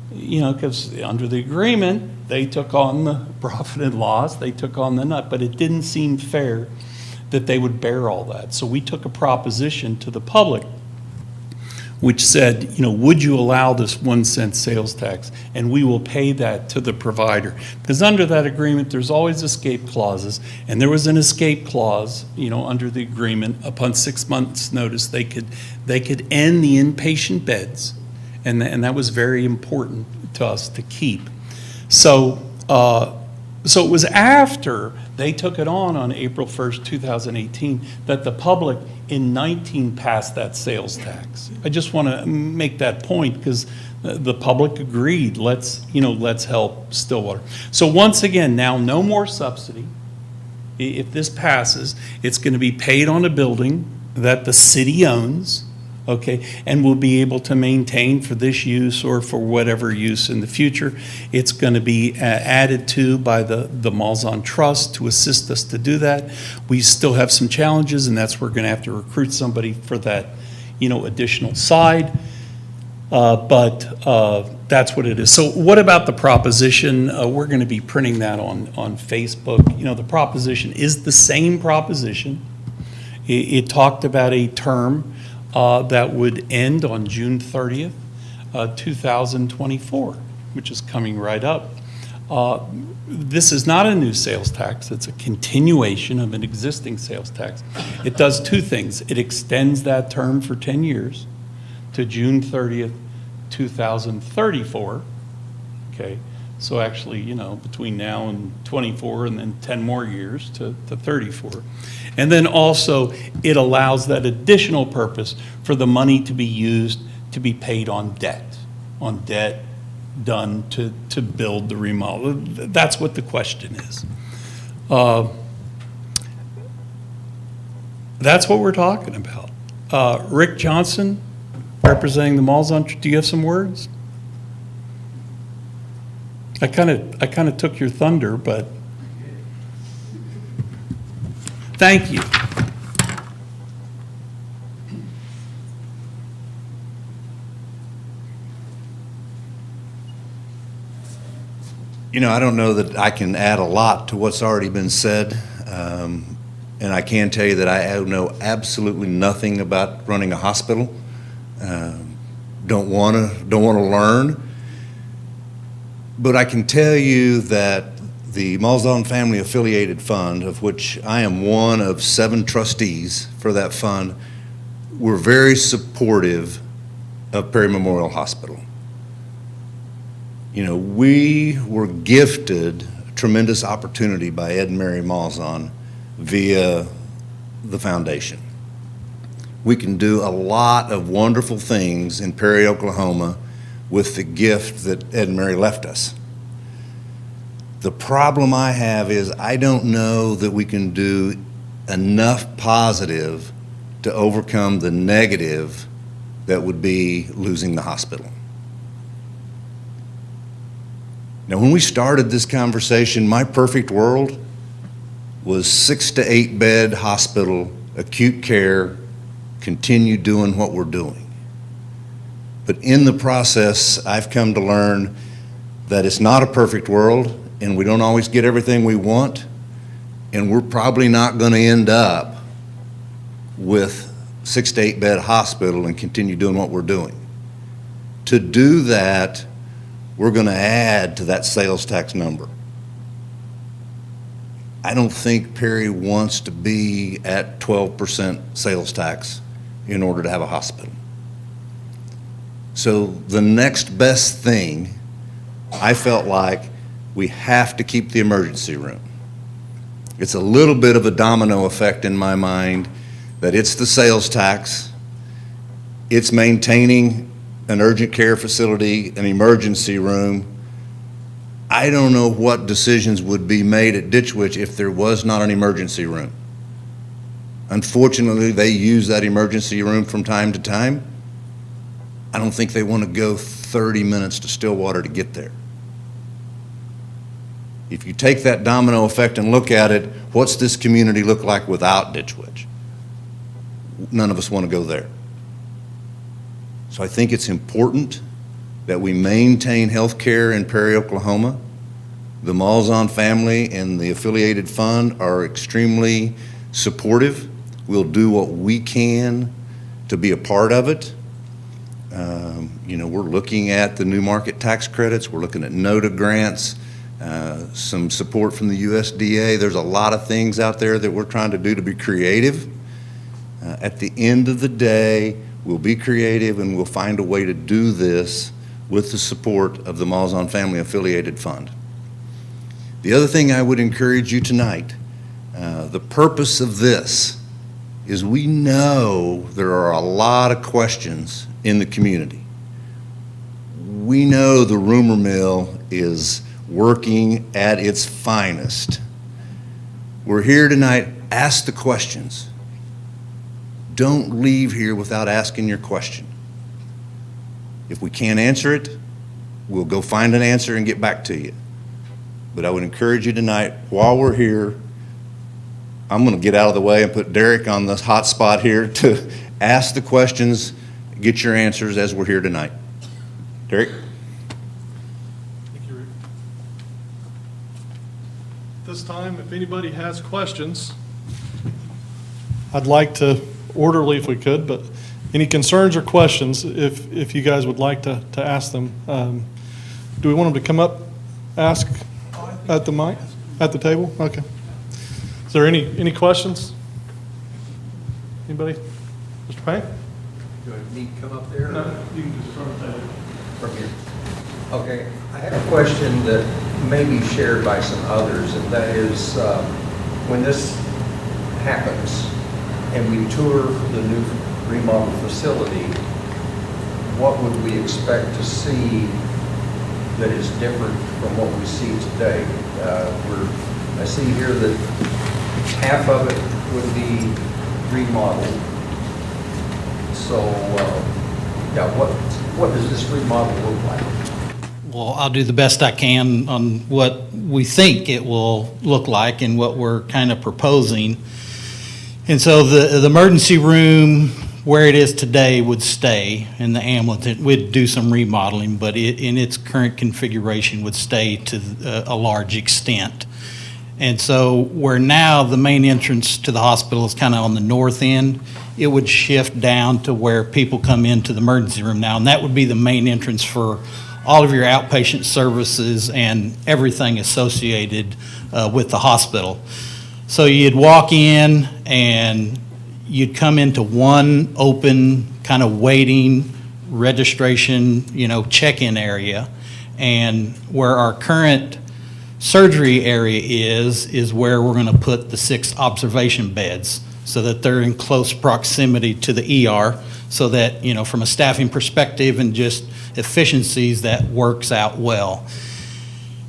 because under the agreement, they took on the profit and loss, they took on the nut, but it didn't seem fair that they would bear all that. So we took a proposition to the public which said, would you allow this 1 cent sales tax? And we will pay that to the provider. Because under that agreement, there's always escape clauses. And there was an escape clause, under the agreement. Upon 6 months' notice, they could end the inpatient beds. And that was very important to us to keep. So it was after they took it on April 1st, 2018, that the public in 19 passed that sales tax. I just want to make that point because the public agreed, let's help Stillwater. So once again, now no more subsidy. If this passes, it's going to be paid on a building that the city owns, okay, and will be able to maintain for this use or for whatever use in the future. It's going to be added to by the Malzahn Trust to assist us to do that. We still have some challenges, and that's where we're going to have to recruit somebody for that, additional side. But that's what it is. So what about the proposition? We're going to be printing that on Facebook. The proposition is the same proposition. It talked about a term that would end on June 30th, 2024, which is coming right up. This is not a new sales tax. It's a continuation of an existing sales tax. It does two things. It extends that term for 10 years to June 30th, 2034. Okay, so actually, between now and 24 and then 10 more years to 34. And then also, it allows that additional purpose for the money to be used to be paid on debt done to build the remodel. That's what the question is. That's what we're talking about. Rick Johnson, representing the Malzahn, do you have some words? I kind of took your thunder, but thank you. I don't know that I can add a lot to what's already been said, and I can tell you that I know absolutely nothing about running a hospital. Don't want to learn, but I can tell you that the Malzahn Family Affiliated Fund, of which I am one of 7 trustees for that fund, we're very supportive of Perry Memorial Hospital. We were gifted a tremendous opportunity by Ed and Mary Malzahn via the foundation. We can do a lot of wonderful things in Perry, Oklahoma with the gift that Ed and Mary left us. The problem I have is I don't know that we can do enough positive to overcome the negative that would be losing the hospital. Now, when we started this conversation, my perfect world was 6 to 8 bed hospital, acute care, continue doing what we're doing. But in the process, I've come to learn that it's not a perfect world, and we don't always get everything we want, and we're probably not going to end up with 6 to 8 bed hospital and continue doing what we're doing. To do that, we're going to add to that sales tax number. I don't think Perry wants to be at 12% sales tax in order to have a hospital. So the next best thing, I felt like we have to keep the emergency room. It's a little bit of a domino effect in my mind that it's the sales tax, it's maintaining an urgent care facility, an emergency room. I don't know what decisions would be made at Ditch Witch if there was not an emergency room. Unfortunately, they use that emergency room from time to time. I don't think they want to go 30 minutes to Stillwater to get there. If you take that domino effect and look at it, what's this community look like without Ditch Witch? none of us want to go there. So I think it's important that we maintain health care in Perry, Oklahoma. The Malzahn family and the affiliated fund are extremely supportive. We'll do what we can to be a part of it. We're looking at the new market tax credits. We're looking at NOTA grants, some support from the USDA. There's a lot of things out there that we're trying to do to be creative. At the end of the day, we'll be creative and we'll find a way to do this with the support of the Malzahn Family Affiliated Fund. The other thing I would encourage you tonight, the purpose of this is we know there are a lot of questions in the community. We know the rumor mill is working at its finest. We're here tonight, ask the questions. Don't leave here without asking your question. If we can't answer it, we'll go find an answer and get back to you. But I would encourage you tonight, while we're here, I'm going to get out of the way and put Derek on the hot spot here to ask the questions, get your answers as we're here tonight. Derek? Thank you, Rick. This time, if anybody has questions, I'd like to, orderly if we could, but any concerns or questions, if you guys would like to ask them. Do we want them to come up, ask at the mic, at the table? Okay. Is there any questions? Anybody? Mr. Payne? Do I need to come up there? No, you can just from the table. From here. Okay, I have a question that may be shared by some others, and that is, when this happens and we tour the new remodeled facility, what would we expect to see that is different from what we see today? I see here that half of it would be remodeled. So, yeah, what does this remodel look like? Well, I'll do the best I can on what we think it will look like and what we're kind of proposing. And so the emergency room where it is today would stay, and the ambulance, we'd do some remodeling, but in its current configuration would stay to a large extent. And so where now the main entrance to the hospital is kind of on the north end, it would shift down to where people come into the emergency room now, and that would be the main entrance for all of your outpatient services and everything associated with the hospital. So you'd walk in and you'd come into one open kind of waiting registration, check-in area, and where our current surgery area is where we're going to put the 6 observation beds so that they're in close proximity to the ER, so that, from a staffing perspective and just efficiencies, that works out well.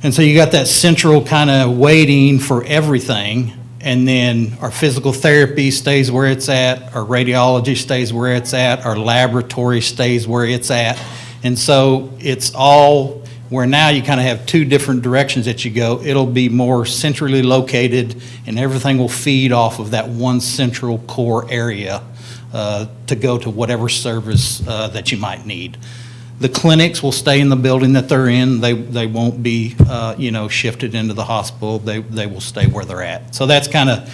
And so you got that central kind of waiting for everything, and then our physical therapy stays where it's at, our radiology stays where it's at, our laboratory stays where it's at. And so it's all where now you kind of have 2 different directions that you go. It'll be more centrally located, and everything will feed off of that one central core area to go to whatever service that you might need. The clinics will stay in the building that they're in. They won't be, shifted into the hospital. They will stay where they're at. So that's kind of,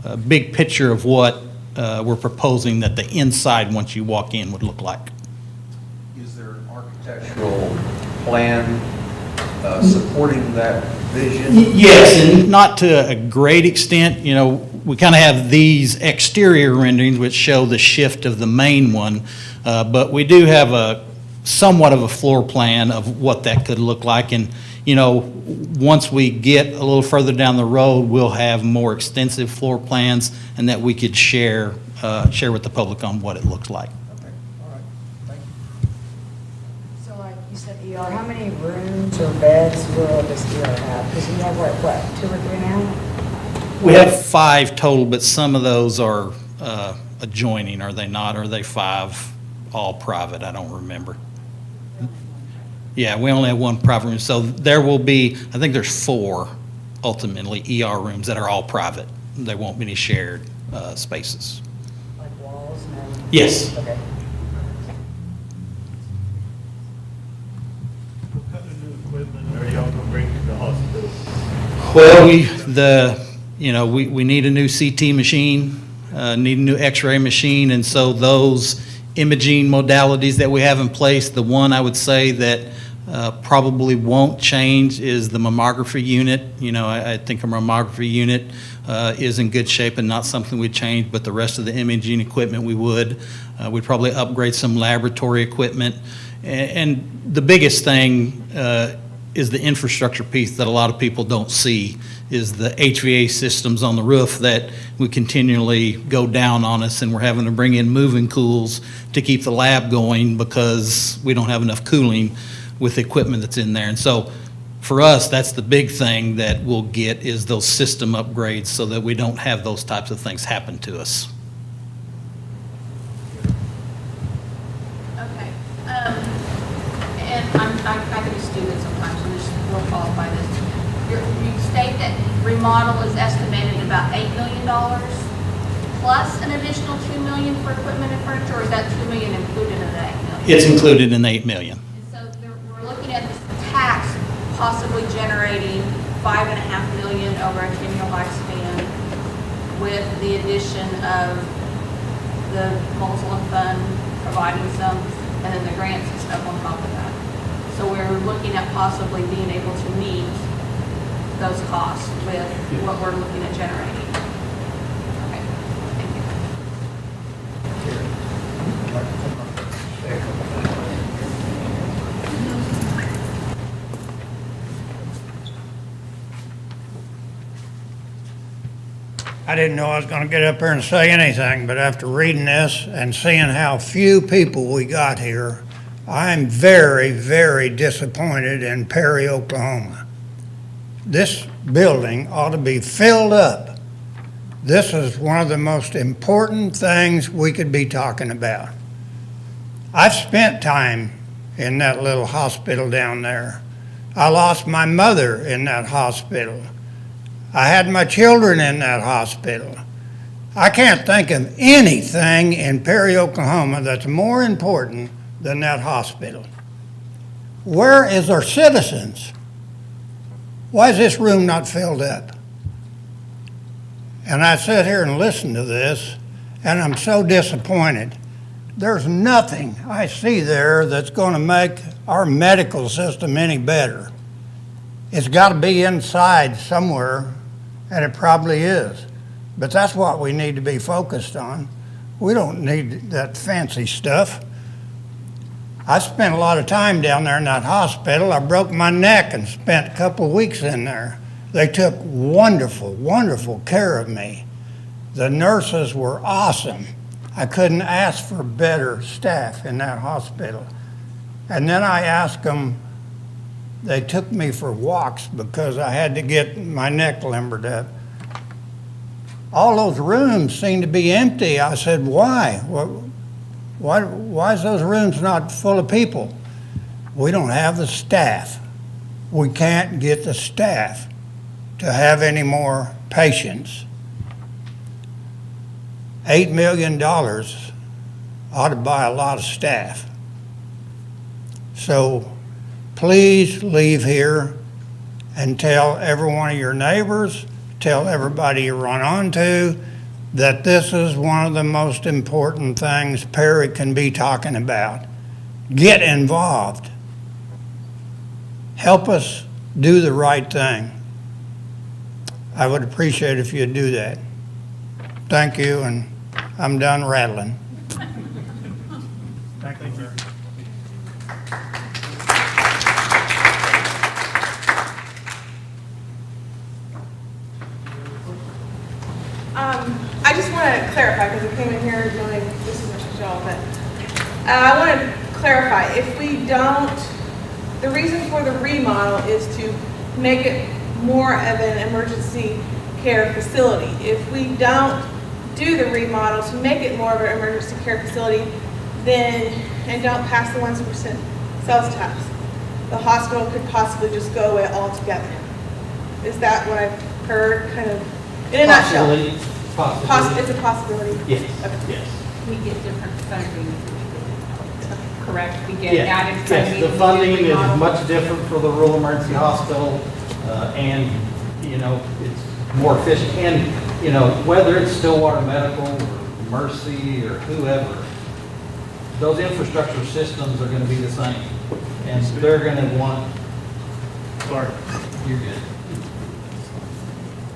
a big picture of what we're proposing that the inside, once you walk in, would look like. Is there an architectural plan supporting that vision? Yes, and not to a great extent. We kind of have these exterior renderings which show the shift of the main one, but we do have a somewhat of a floor plan of what that could look like. And, once we get a little further down the road, we'll have more extensive floor plans and that we could share with the public on what it looks like. Okay, all right, thank you. So like you said, ER, how many rooms or beds will this ER have? Because you have what, 2 or 3 now? We have 5 total, but some of those are adjoining, are they not? Are they 5 all private? I don't remember. Yeah, we only have 1 private room. So there will be, I think there's 4 ultimately ER rooms that are all private. There won't be any shared spaces. Like vehicles? No? Yes. Okay. What kind of new equipment are y'all gonna bring to the hospital? Well, we need a new CT machine, need a new X-ray machine, and so those imaging modalities that we have in place, the one I would say that probably won't change is the mammography unit. I think a mammography unit is in good shape and not something we'd change, but the rest of the imaging equipment we would. We'd probably upgrade some laboratory equipment. And the biggest thing is the infrastructure piece that a lot of people don't see, is the HVAC systems on the roof that we continually go down on us, and we're having to bring in moving cools to keep the lab going because we don't have enough cooling with the equipment that's in there. And so for us, that's the big thing that we'll get, is those system upgrades so that we don't have those types of things happen to us. Okay. And I can be stupid sometimes, so just will qualify this. You state that remodel is estimated about $8 million plus an additional $2 million for equipment and furniture, or is that $2 million included in the $8 million? It's included in the $8 million. And so we're looking at this tax possibly generating $5.5 million over a 10-year lifespan with the addition of the Mulholland Fund providing some, and then the grants and stuff on top of that. So we're looking at possibly being able to meet those costs with what we're looking at generating. Okay, thank you. I didn't know I was going to get up here and say anything, but after reading this and seeing how few people we got here, I'm very, very disappointed in Perry, Oklahoma. This building ought to be filled up. This is one of the most important things we could be talking about. I've spent time in that little hospital down there. I lost my mother in that hospital. I had my children in that hospital. I can't think of anything in Perry, Oklahoma that's more important than that hospital. Where is our citizens? Why is this room not filled up? And I sit here and listen to this, and I'm so disappointed. There's nothing I see there that's going to make our medical system any better. It's got to be inside somewhere, and it probably is. But that's what we need to be focused on. We don't need that fancy stuff. I spent a lot of time down there in that hospital. I broke my neck and spent a couple of weeks in there. They took wonderful, wonderful care of me. The nurses were awesome. I couldn't ask for better staff in that hospital. And then I asked them, they took me for walks because I had to get my neck limbered up. All those rooms seemed to be empty. I said, why? Why is those rooms not full of people? We don't have the staff. We can't get the staff to have any more patients. $8 million ought to buy a lot of staff. So please leave here and tell every one of your neighbors, tell everybody you run onto, that this is one of the most important things Perry can be talking about. Get involved. Help us do the right thing. I would appreciate if you'd do that. Thank you, and I'm done rattling. Thank you. I just want to clarify, because I came in here knowing this is a show, but I want to clarify. If we don't, the reason for the remodel is to make it more of an emergency care facility. If we don't do the remodel to make it more of an emergency care facility, then, and don't pass the 1% sales tax, the hospital could possibly just go away altogether. Is that what I've heard, kind of, in a nutshell? Possibility. It's a possibility? Yes. Okay. Yes. we get different funding, correct? We get added funding. Yes, the funding is much different for the rural emergency hospital, and, you know, it's more efficient. And, you know, whether it's Stillwater Medical or Mercy or whoever, those infrastructure systems are gonna be the same. And they're gonna want, sorry, you're good.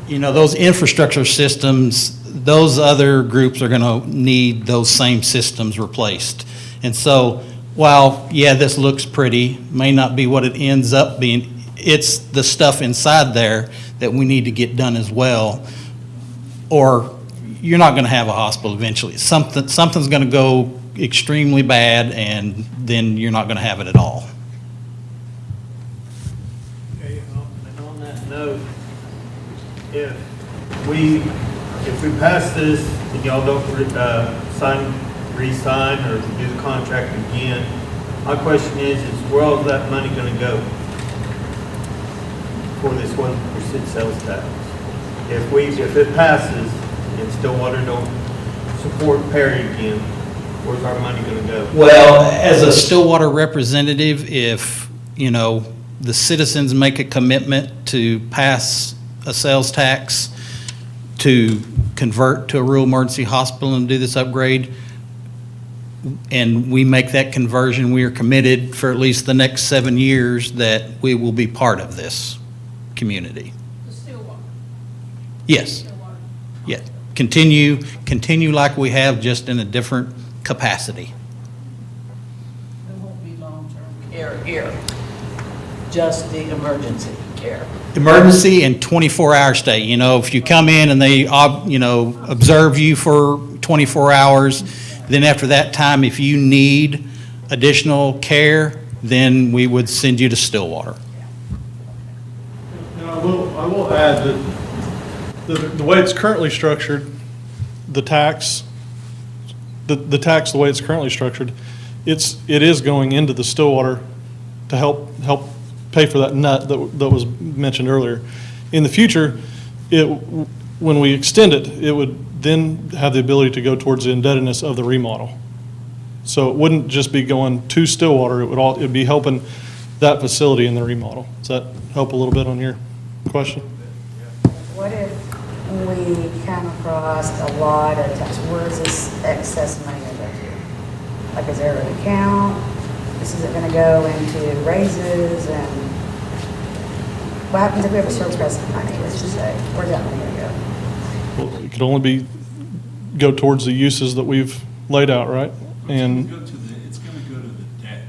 You know, those infrastructure systems, those other groups are gonna need those same systems replaced. And so, while, yeah, this looks pretty, may not be what it ends up being, it's the stuff inside there that we need to get done as well, or you're not gonna have a hospital eventually. Something's gonna go extremely bad, and then you're not gonna have it at all. Okay, and on that note, if we pass this and y'all don't re-sign or do the contract again, my question is where all that money gonna go for this 1% sales tax? If it passes and Stillwater don't support Perry again, where's our money gonna go? Well, as a Stillwater representative, if, you know, the citizens make a commitment to pass a sales tax to convert to a rural emergency hospital and do this upgrade, and we make that conversion, we are committed for at least the next 7 years that we will be part of this community. The Stillwater. Yes. Yeah. Continue like we have, just in a different capacity. There won't be long-term care here, just the emergency care. Emergency and 24-hour stay. You know, if you come in and they, you know, observe you for 24 hours, then after that time, if you need additional care, then we would send you to Stillwater. Now, I will add that the way it's currently structured, the tax, the way it's currently structured, it is going into the Stillwater to help pay for that nut that was mentioned earlier. In the future, when we extend it, it would then have the ability to go towards the indebtedness of the remodel. So it wouldn't just be going to Stillwater, it'd be helping that facility in the remodel. Does that help a little bit on your question? What if we come across a lot of tax, where is this excess money going to go to? Like, is there an account? This isn't going to go into raises, and what happens if we have a surplus of money, let's just say? Where's that money going to go? Well, it could only go towards the uses that we've laid out, right? And It's going to go to the debt.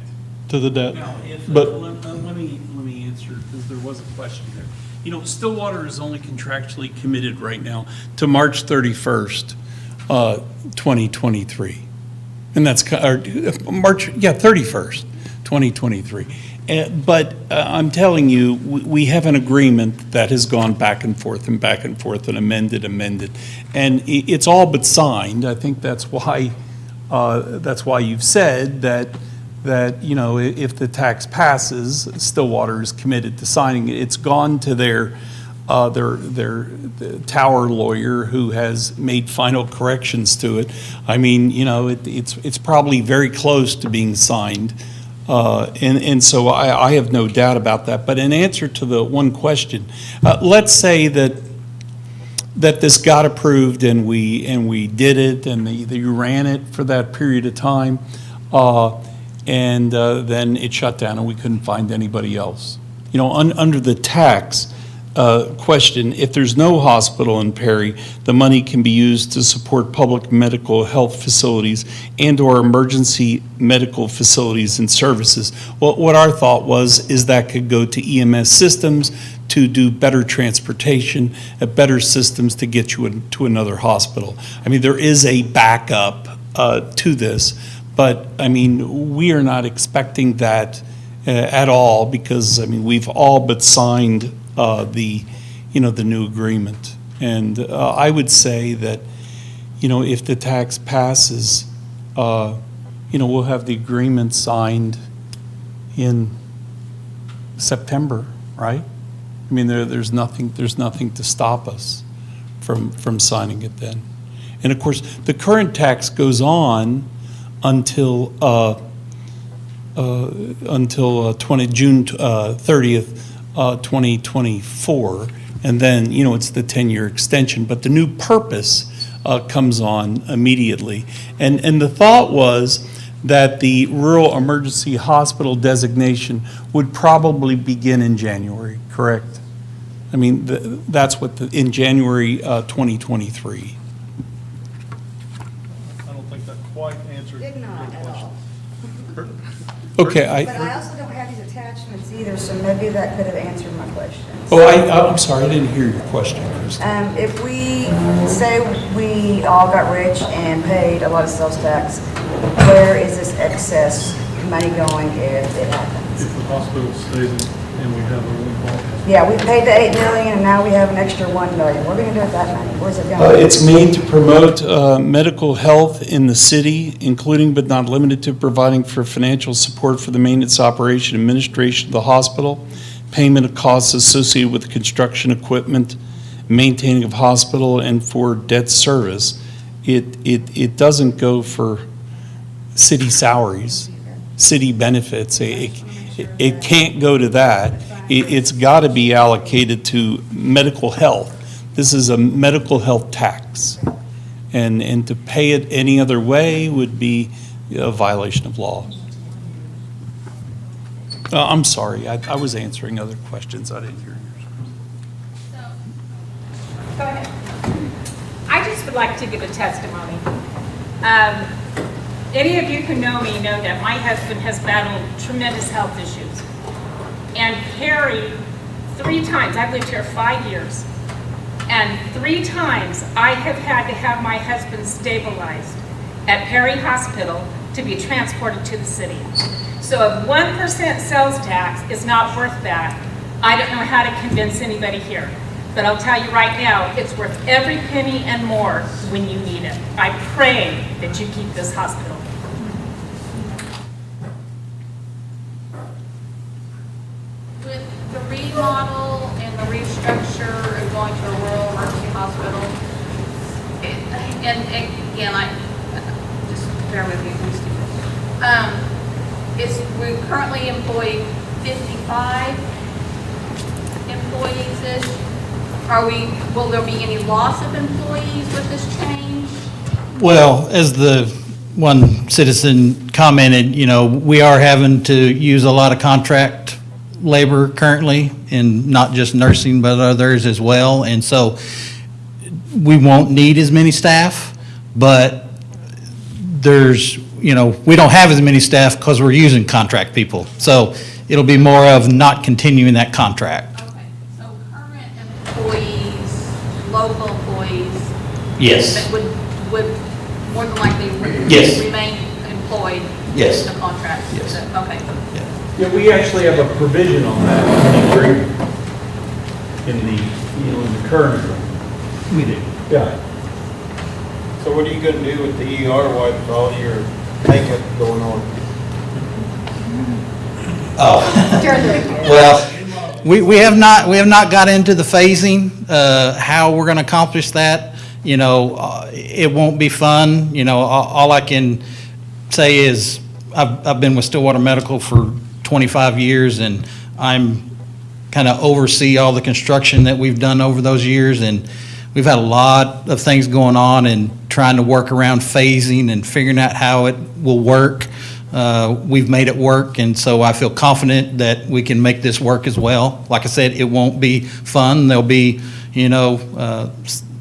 to the debt. Now, But let me answer, because there was a question there. You know, Stillwater is only contractually committed right now to March 31st, 2023. And that's, March, 31st, 2023. But I'm telling you, we have an agreement that has gone back and forth and amended. And it's all but signed. I think that's why you've said that, you know, if the tax passes, Stillwater is committed to signing it. It's gone to their tower lawyer, who has made final corrections to it. I mean, you know, it's probably very close to being signed. And so I have no doubt about that. But in answer to the one question, let's say that this got approved and we did it, and you ran it for that period of time, and then it shut down and we couldn't find anybody else. You know, under the tax question, if there's no hospital in Perry, the money can be used to support public medical health facilities and/or emergency medical facilities and services. Well, what our thought is that could go to EMS systems to do better transportation, better systems to get you to another hospital. I mean, there is a backup to this, but I mean, we are not expecting that at all, because I mean, we've all but signed the new agreement. And I would say that, you know, if the tax passes, we'll have the agreement signed in September, right? I mean, there's nothing to stop us from signing it then. And of course, the current tax goes on until June 30th, 2024. And then, it's the 10-year extension. But the new purpose comes on immediately. And the thought was that the rural emergency hospital designation would probably begin in January, correct? I mean, that's what, in January 2023. I don't think that quite answered your Did not at all. question. Okay, But I also don't have these attachments either, so maybe that could have answered my question. I'm sorry, I didn't hear your question, Kristen. If we say we all got rich and paid a lot of sales tax, where is this excess money going if it happens? If the hospital stays and we have a windfall. Yeah, we paid the 8 million and now we have an extra 1 million. What are we gonna do with that money? Where's it going? It's made to promote medical health in the city, including but not limited to providing for financial support for the maintenance, operation, administration of the hospital, payment of costs associated with construction equipment, maintaining of hospital, and for debt service. It doesn't go for city salaries, city benefits. It can't go to that. It's got to be allocated to medical health. This is a medical health tax. And to pay it any other way would be a violation of law. I'm sorry, I was answering other questions. I didn't hear yours. Go ahead. I just would like to give a testimony. Any of you who know me know that my husband has battled tremendous health issues. And Perry, 3 times, I've lived here 5 years, and 3 times I have had to have my husband stabilized at Perry Hospital to be transported to the city. So if 1% sales tax is not worth that, I don't know how to convince anybody here. But I'll tell you right now, it's worth every penny and more when you need it. I pray that you keep this hospital. With the remodel and the restructure and going to a rural emergency hospital, and again, just bear with me, please. We currently employ 55 employees-ish. Will there be any loss of employees with this change? Well, as the one citizen commented, we are having to use a lot of contract labor currently, and not just nursing, but others as well. And so we won't need as many staff, but we don't have as many staff because we're using contract people. So it'll be more of not continuing that contract. Okay, so current employees, local employees. Yes. That would more than likely Yes. remain employed. Yes. In the contract. Yes. Okay. Yeah, we actually have a provision on that in the agreement, in the current agreement. We do. Yeah. So what are you gonna do with the ER with all your makeup going on? Oh. Well, we have not got into the phasing, how we're gonna accomplish that. It won't be fun. All I can say is I've been with Stillwater Medical for 25 years, and I'm kind of oversee all the construction that we've done over those years, and we've had a lot of things going on and trying to work around phasing and figuring out how it will work. We've made it work, and so I feel confident that we can make this work as well. Like I said, it won't be fun. There'll be,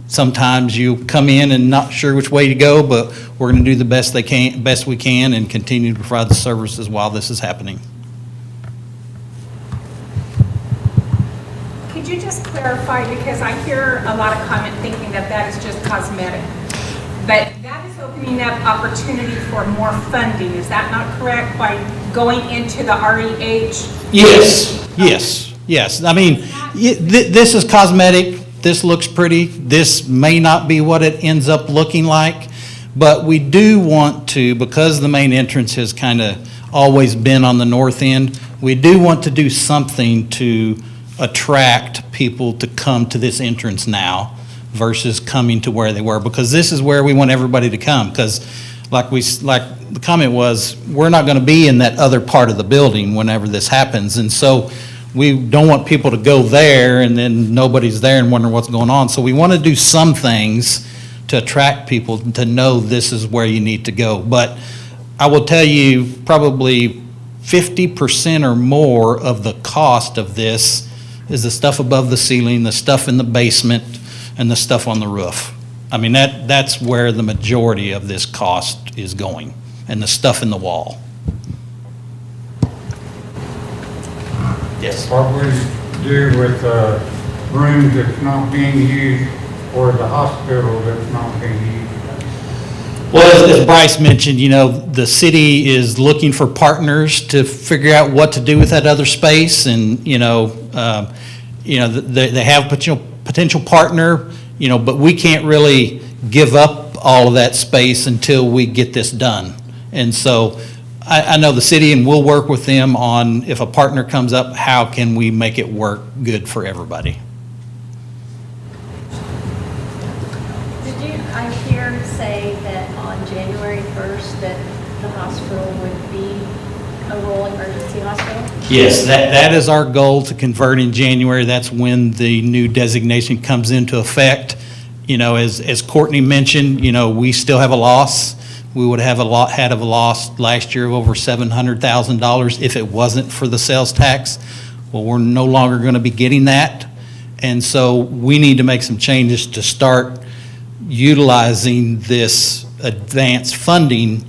sometimes you come in and not sure which way to go, but we're going to do the best we can, and continue to provide the services while this is happening. Could you just clarify, because I hear a lot of comment thinking that is just cosmetic, but that is opening up opportunity for more funding, is that not correct, by going into the REH? Yes. I mean, this is cosmetic, this looks pretty, this may not be what it ends up looking like, but we do want to, because the main entrance has kind of always been on the north end, we do want to do something to attract people to come to this entrance now versus coming to where they were, because this is where we want everybody to come, because like the comment was, we're not going to be in that other part of the building whenever this happens, and so we don't want people to go there and then nobody's there and wonder what's going on. So we want to do some things to attract people to know this is where you need to go. But I will tell you, probably 50% or more of the cost of this is the stuff above the ceiling, the stuff in the basement, and the stuff on the roof. I mean, that's where the majority of this cost is going, and the stuff in the wall. Yes. What would you do with rooms that's not being used, or the hospital that's not being used? Well, as Bryce mentioned, the city is looking for partners to figure out what to do with that other space, and, they have a potential partner, but we can't really give up all of that space until we get this done. And so I know the city, and we'll work with them on, if a partner comes up, how can we make it work good for everybody? I hear say that on January 1st that the hospital would be a rural emergency hospital? Yes, that is our goal, to convert in January. That's when the new designation comes into effect. As Courtney mentioned, we still have a loss. We would have had a loss last year of over $700,000 if it wasn't for the sales tax. Well, we're no longer going to be getting that. And so we need to make some changes to start utilizing this advanced funding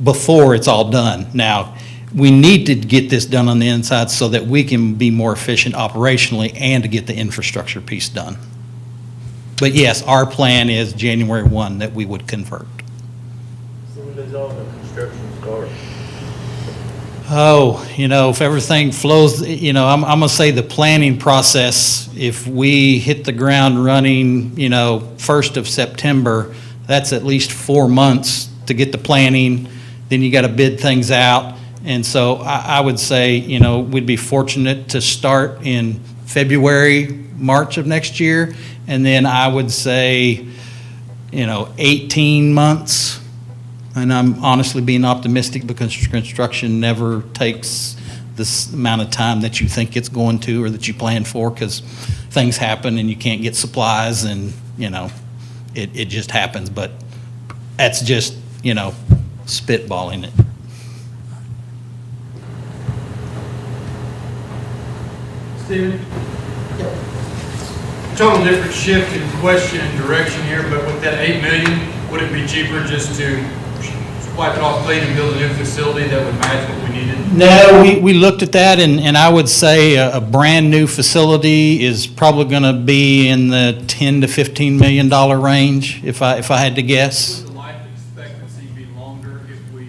before it's all done. Now, we need to get this done on the inside so that we can be more efficient operationally and to get the infrastructure piece done. But yes, our plan is January 1 that we would convert. So when does all the construction start? Oh, if everything flows, I'm going to say the planning process, if we hit the ground running, 1st of September, that's at least 4 months to get the planning. Then you got to bid things out. And so I would say, we'd be fortunate to start in February, March of next year. And then I would say, 18 months. And I'm honestly being optimistic, because construction never takes this amount of time that you think it's going to, or that you plan for, because things happen and you can't get supplies, and, it just happens. But that's just, spitballing it. Stephen? Total different shift in question and direction here, but with that $8 million, would it be cheaper just to wipe it off clean and build a new facility that would match what we needed? No, we looked at that, and I would say a brand-new facility is probably going to be in the $10 to $15 million range, if I had to guess. Would the life expectancy be longer if we,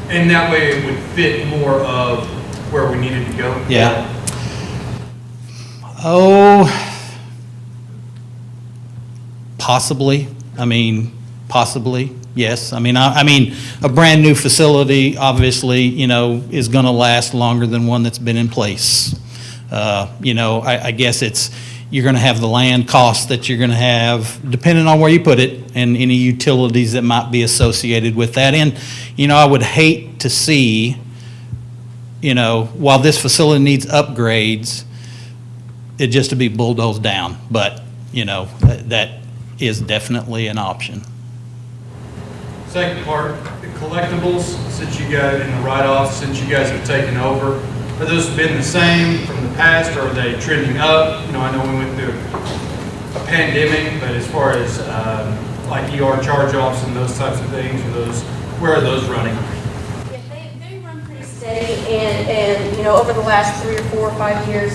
and that way it would fit more of where we needed to go? Yeah. Oh, possibly. Possibly. Yes, I mean, a brand-new facility, obviously, is going to last longer than one that's been in place. I guess you're going to have the land costs that you're going to have, depending on where you put it, and any utilities that might be associated with that. And, I would hate to see, while this facility needs upgrades, it just to be bulldozed down. But, that is definitely an option. Second part, the collectibles, since you guys, in the write-offs, since you guys have taken over, have those been the same from the past, or are they trending up? I know we went through a pandemic, but as far as like ER charge-offs and those types of things, where are those running? Yeah, they run pretty steady, and over the last 3 or 4 or 5 years,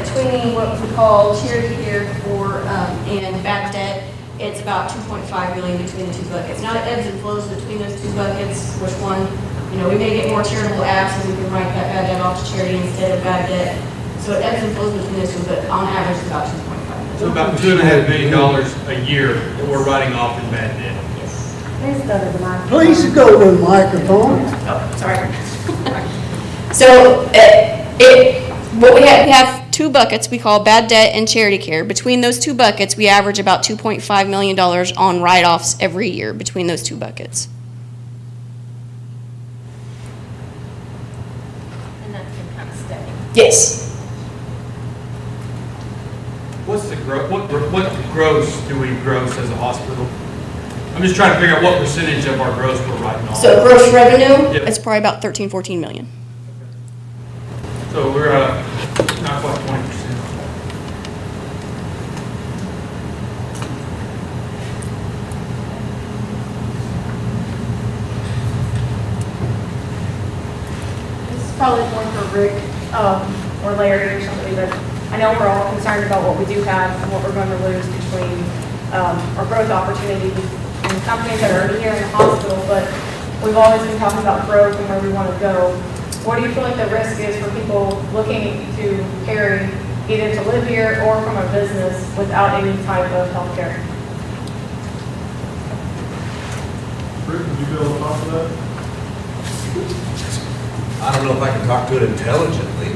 between what we call charity cared for and bad debt, it's about $2.5 million between the two buckets. Now, it ebbs and flows between those two buckets, which one, we may get more charitable apps and we can write that bad debt off to charity instead of bad debt. So it ebbs and flows between those two, but on average, it's about $2.5 million. So about $2.5 million a year that we're writing off in bad debt. Yes. Please go to the microphone. Oh, sorry. So what we have two buckets we call bad debt and charity care. Between those two buckets, we average about $2.5 million on write-offs every year between those two buckets. And that's been kind of steady. Yes. What's the what gross do we gross as a hospital? I'm just trying to figure out what percentage of our gross we're writing off. So gross revenue, Yep. it's probably about 14 million. So we're not quite 20%. This is probably more for Rick or Larry or somebody, but I know we're all concerned about what we do have and what we're going to lose between our growth opportunity and companies that are already here in the hospital, but we've always been talking about growth and where we want to go. What do you feel like the risk is for people looking to Perry, either to live here or from a business without any type of health care? Rick, would you be able to talk to that? I don't know if I can talk to it intelligently.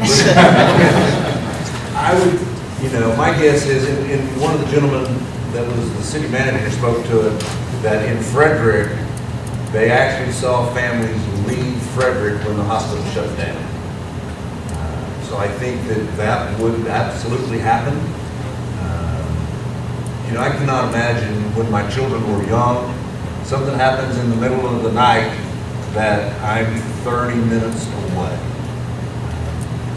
I would, my guess is, in one of the gentlemen that was the city manager spoke to it, that in Frederick, they actually saw families leave Frederick when the hospital shut down. So I think that would absolutely happen. I cannot imagine when my children were young, something happens in the middle of the night that I'm 30 minutes away.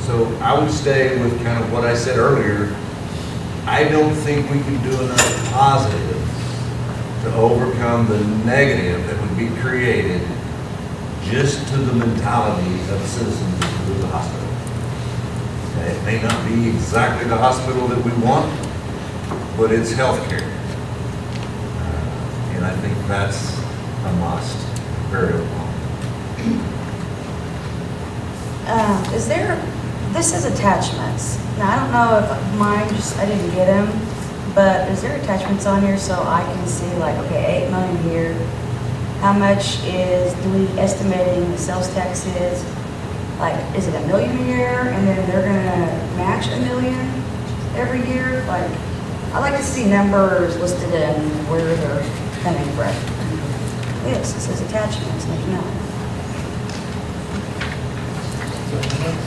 So I would stay with kind of what I said earlier. I don't think we can do enough positive to overcome the negative that would be created just to the mentality of the citizens of the hospital. It may not be exactly the hospital that we want, but it's healthcare. And I think that's a must, very long. This is attachments. Now, I don't know if mine, I didn't get them, but is there attachments on here so I can see like, okay, 8 million a year? How much do we estimating the sales tax is? Like, is it $1 million a year and then they're gonna match $1 million every year? Like, I like to see numbers listed in where they're coming from. Yes, it says attachments, like no.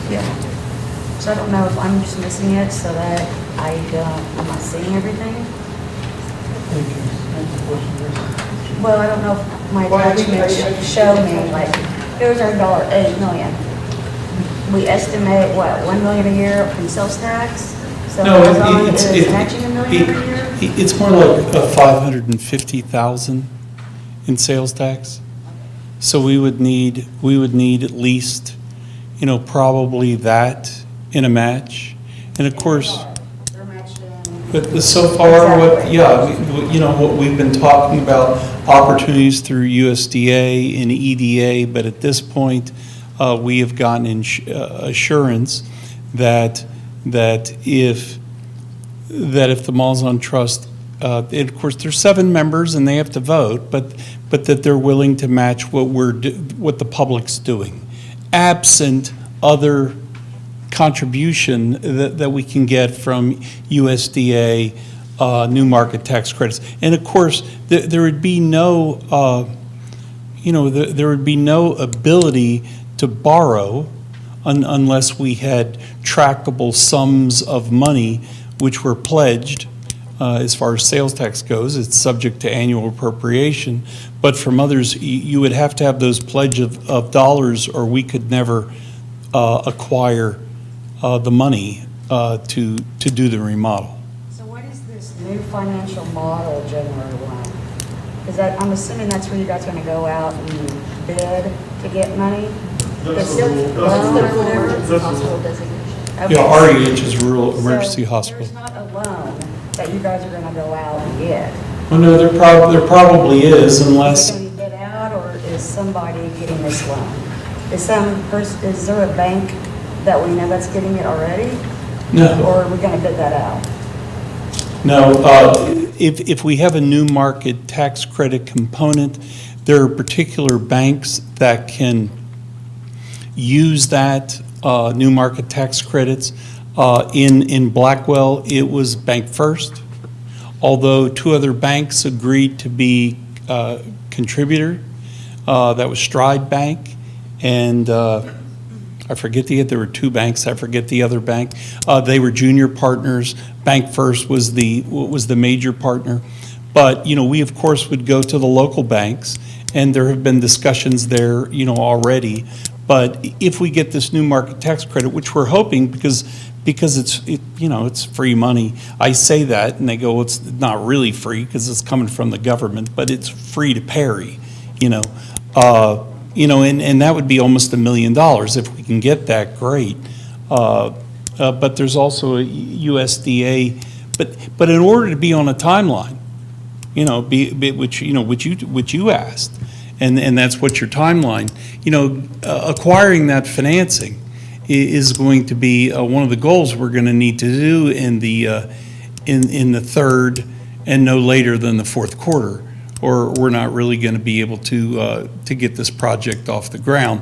Yeah. So I don't know if I'm just missing it so that I'm not seeing everything. Well, I don't know if my attachments show me, like, here's our $8 million. We estimate, what, $1 million a year from sales tax? So Amazon is matching $1 million every year? It's more like 550,000 in sales tax. So we would need at least, probably that in a match. And of course, but so far, what we've been talking about, opportunities through USDA and EDA, but at this point, we have gotten assurance that if the Malls on Trust, and of course, there's 7 members and they have to vote, but that they're willing to match what the public's doing, absent other contribution that we can get from USDA, new market tax credits. And of course, there would be no, there would be no ability to borrow unless we had trackable sums of money which were pledged. As far as sales tax goes, it's subject to annual appropriation. But from others, you would have to have those pledge of dollars, or we could never acquire the money to do the remodel. So what is this new financial model generally like? Is that, I'm assuming that's where you guys are going to go out and bid to get money? That's the rule. hospital designation. Okay. Yeah, REH is Rural Emergency Hospital. There's not a loan that you guys are going to go out and get. Well, no, there probably is, unless. Is it going to be bid out, or is somebody getting this loan? Is there a bank that we know that's getting it already? No. Or are we going to bid that out? No, if we have a new market tax credit component, there are particular banks that can use that new market tax credits. In Blackwell, it was Bank First, although two other banks agreed to be contributor. That was Stride Bank and I forget there were two banks, I forget the other bank. They were junior partners. Bank First was the major partner. But, we of course would go to the local banks, and there have been discussions there, already. But if we get this new market tax credit, which we're hoping, because it's free money. I say that, and they go, well, it's not really free because it's coming from the government, but it's free to Perry, and that would be almost $1 million. If we can get that, great. But there's also a USDA, but in order to be on a timeline, which you asked, and that's what your timeline, acquiring that financing is going to be one of the goals we're going to need to do in the third and no later than the fourth quarter, or we're not really going to be able to get this project off the ground.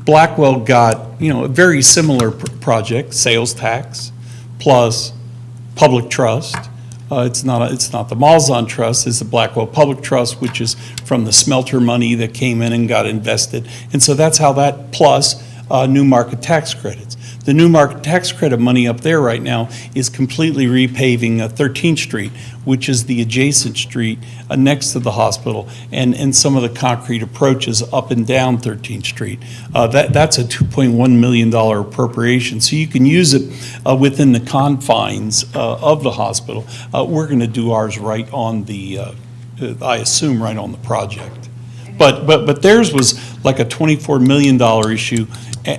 Blackwell got a very similar project, sales tax plus public trust. It's not the Malzahn Trust, it's the Blackwell Public Trust, which is from the smelter money that came in and got invested. And so that's how that plus new market tax credits. The new market tax credit money up there right now is completely repaving 13th Street, which is the adjacent street next to the hospital, and some of the concrete approaches up and down 13th Street. That's a $2.1 million appropriation, so you can use it within the confines of the hospital. We're going to do ours right on the, I assume, right on the project. But theirs was like a $24 million issue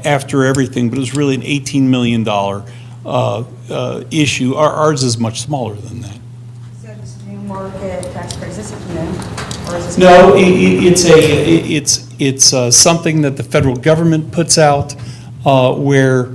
after everything, but it was really an $18 million issue. Ours is much smaller than that. So this new market tax credit, is this new? Or is this No, it's something that the federal government puts out where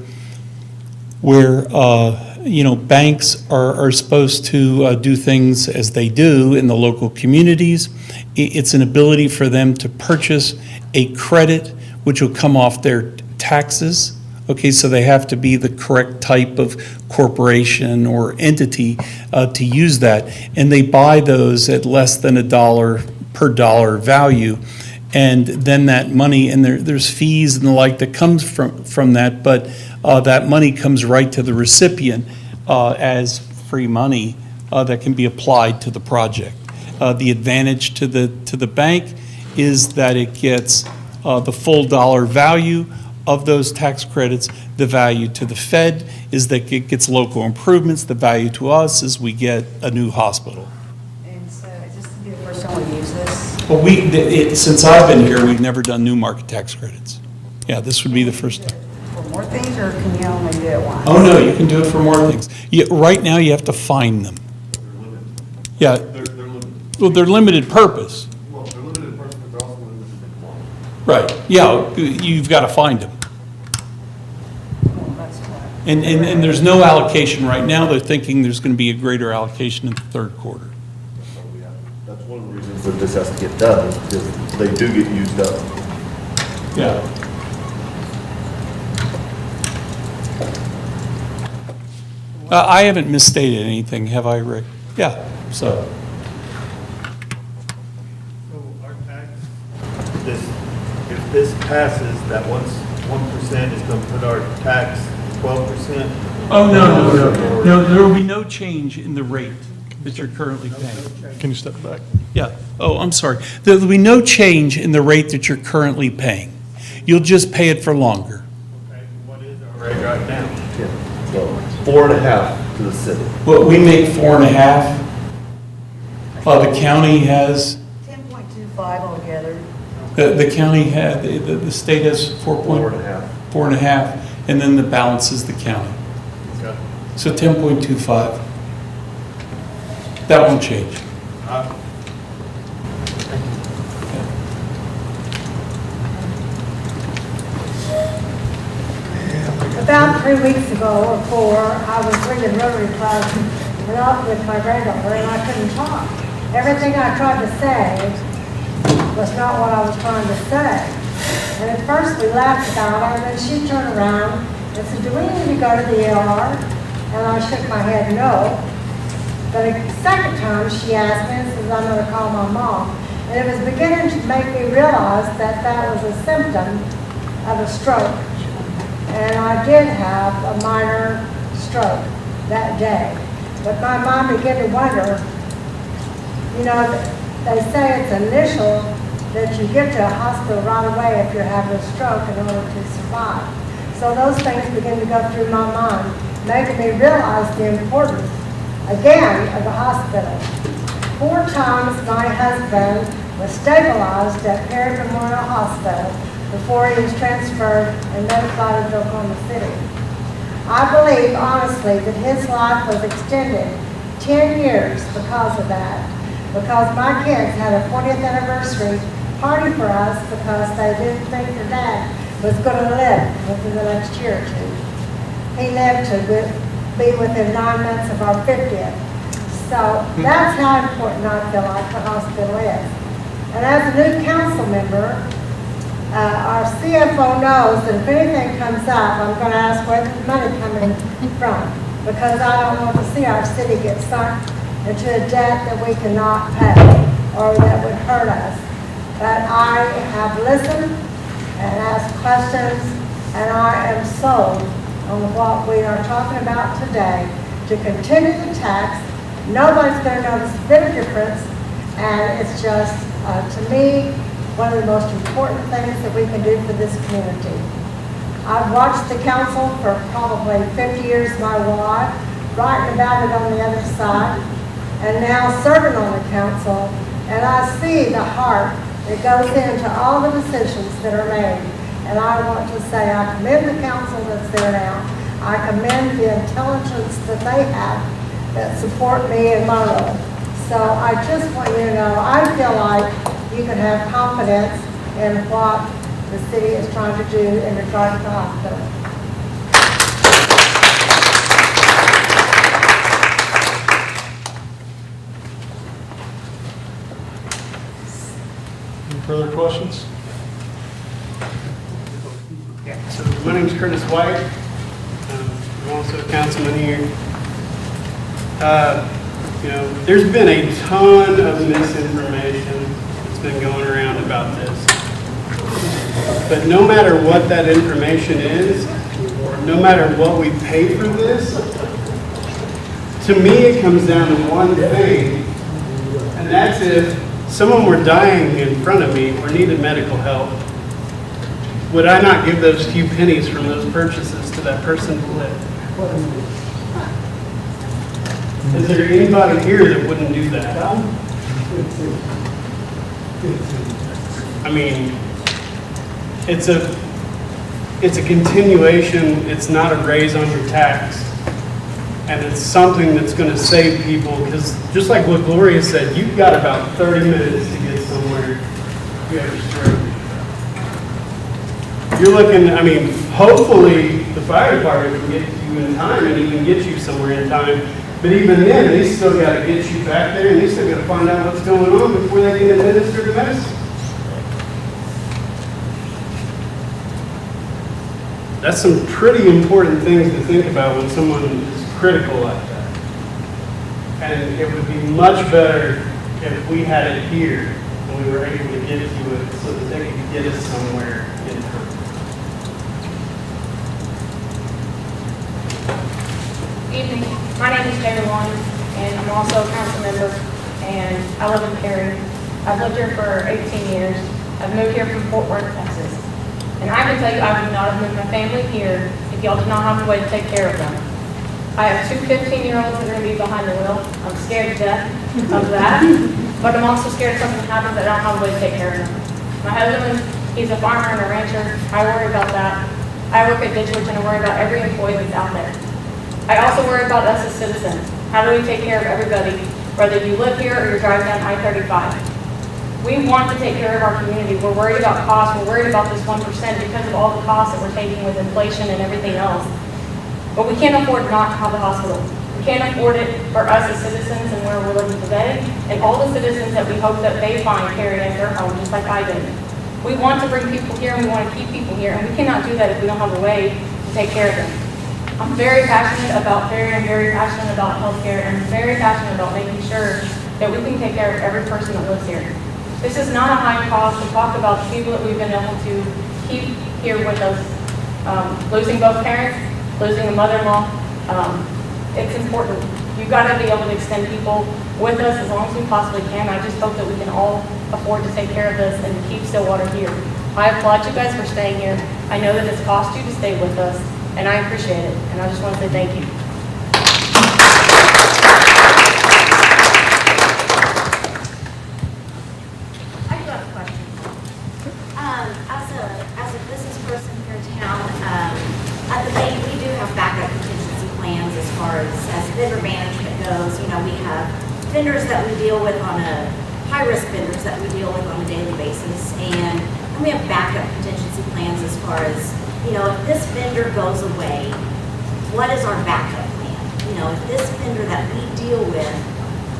banks are supposed to do things as they do in the local communities. It's an ability for them to purchase a credit which will come off their taxes. Okay, so they have to be the correct type of corporation or entity to use that. And they buy those at less than $1 per dollar value. And then that money, and there's fees and the like that comes from that, but that money comes right to the recipient as free money that can be applied to the project. The advantage to the bank is that it gets the full dollar value of those tax credits. The value to the Fed is that it gets local improvements. The value to us is we get a new hospital. And so is this the first time we use this? Well, since I've been here, we've never done new market tax credits. Yeah, this would be the first time. For more things, or can you only do it once? Oh, no, you can do it for more things. Right now, you have to find them. Yeah. Well, they're limited purpose. Well, they're limited purpose, but they're also limited in quantity. Right, yeah, you've got to find them. And there's no allocation right now. They're thinking there's going to be a greater allocation in the third quarter. That's one of the reasons that this has to get done, because they do get used up. Yeah. I haven't misstated anything, have I, Rick? Yeah, so. If this passes, that 1% is gonna put our tax 12%? Oh, no, there will be no change in the rate that you're currently paying. Can you step back? Yeah, oh, I'm sorry. There will be no change in the rate that you're currently paying. You'll just pay it for longer. Okay, what is our rate right now? So 4.5 to the city. Well, we make 4.5. The county has, 10.25 altogether. the county had, the state has 4.5, and then the balance is the county. Okay. So 10.25. That won't change. About 3 weeks ago or 4, I was reading Rotary Club with my granddaughter, and I couldn't talk. Everything I tried to say was not what I was trying to say. And at first we laughed about her, and then she turned around and said, do we need to go to the ER? And I shook my head no. But a second time she asked me and says, I'm going to call my mom. And it was beginning to make me realize that that was a symptom of a stroke. And I did have a minor stroke that day. But my mom began to wonder, you know, they say it's initial that you get to a hospital right away if you're having a stroke in order to survive. So those things begin to go through my mind, making me realize the importance, again, of the hospital. 4 times my husband was stabilized at Perry Memorial Hospital before he was transferred and notified to Oklahoma City. I believe, honestly, that his life was extended 10 years because of that. Because my kids had a 40th anniversary party for us because they didn't think their dad was going to live within the next year or 2. He lived to be within 9 months of our 50th. So that's how important I feel like the hospital is. And as a new council member, our CFO knows that if anything comes up, I'm going to ask where the money coming from, because I don't want to see our city get sunk into a debt that we cannot pay or that would hurt us. But I have listened and asked questions, and I am sold on what we are talking about today to continue the tax. Nobody's going to notice a bit of difference, and it's just, to me, one of the most important things that we can do for this community. I've watched the council for probably 50 years, my wife, writing about it on the other side, and now serving on the council, and I see the heart that goes into all the decisions that are made. And I want to say I commend the council that's there now. I commend the intelligence that they have that support me in my role. So I just want you to know, I feel like you can have confidence in what the city is trying to do in regard to the hospital. Any further questions? Yeah, so my name's Curtis White. I'm also a councilman here. You know, there's been a ton of misinformation that's been going around about this. But no matter what that information is, or no matter what we pay for this, to me it comes down to one thing, and that's if someone were dying in front of me or needed medical help, would I not give those few pennies from those purchases to that person who lived? Is there anybody here that wouldn't do that? I mean, it's a continuation, it's not a raise on your tax. And it's something that's going to save people, because just like what Gloria said, you've got about 30 minutes to get somewhere if you have a stroke. You're looking, I mean, hopefully the fire department can get you in time and even get you somewhere in time. But even then, they still got to get you back there, and they still got to find out what's going on before they can administer the medicine. That's some pretty important things to think about when someone is critical like that. And it would be much better if we had it here and we were able to get to it so that they could get us somewhere in time. Evening. My name is Taylor Long, and I'm also a council member, and I live in Perry. I've lived here for 18 years. I've moved here from Fort Worth, Texas. And I can tell you, I would not have moved my family here if y'all did not have a way to take care of them. I have 2 15-year-olds that are going to be behind the wheel. I'm scared to death of that, but I'm also scared if something happens that I don't have a way to take care of them. My husband, he's a farmer and a rancher. I worry about that. I work at Ditchwitch and I worry about every employee that's out there. I also worry about us as citizens. How do we take care of everybody, whether you live here or you're driving down I-35? We want to take care of our community. We're worried about costs. We're worried about this 1% because of all the costs that we're taking with inflation and everything else. But we can't afford not to have a hospital. We can't afford it for us as citizens and where we're living today, and all the citizens that we hope that they find Perry as their home, just like I did. We want to bring people here and we want to keep people here, and we cannot do that if we don't have a way to to take care of them. I'm very passionate about Perry, I'm very passionate about healthcare, and I'm very passionate about making sure that we can take care of every person that lives here. This is not a high cost. We talked about the people that we've been able to keep here with us. Losing both parents, losing a mother-in-law, it's important. You've got to be able to extend people with us as long as we possibly can. I just hope that we can all afford to take care of this and keep Stillwater here. I applaud you guys for staying here. I know that it's cost you to stay with us, and I appreciate it, and I just want to say thank you. I do have a question. As a business person here in town, at the bank, we do have backup contingency plans as far as vendor management goes. You know, we have vendors that we deal with on a, high-risk vendors that we deal with on a daily basis, and we have backup contingency plans as far as, you know, if this vendor goes away, what is our backup plan? You know, if this vendor that we deal with,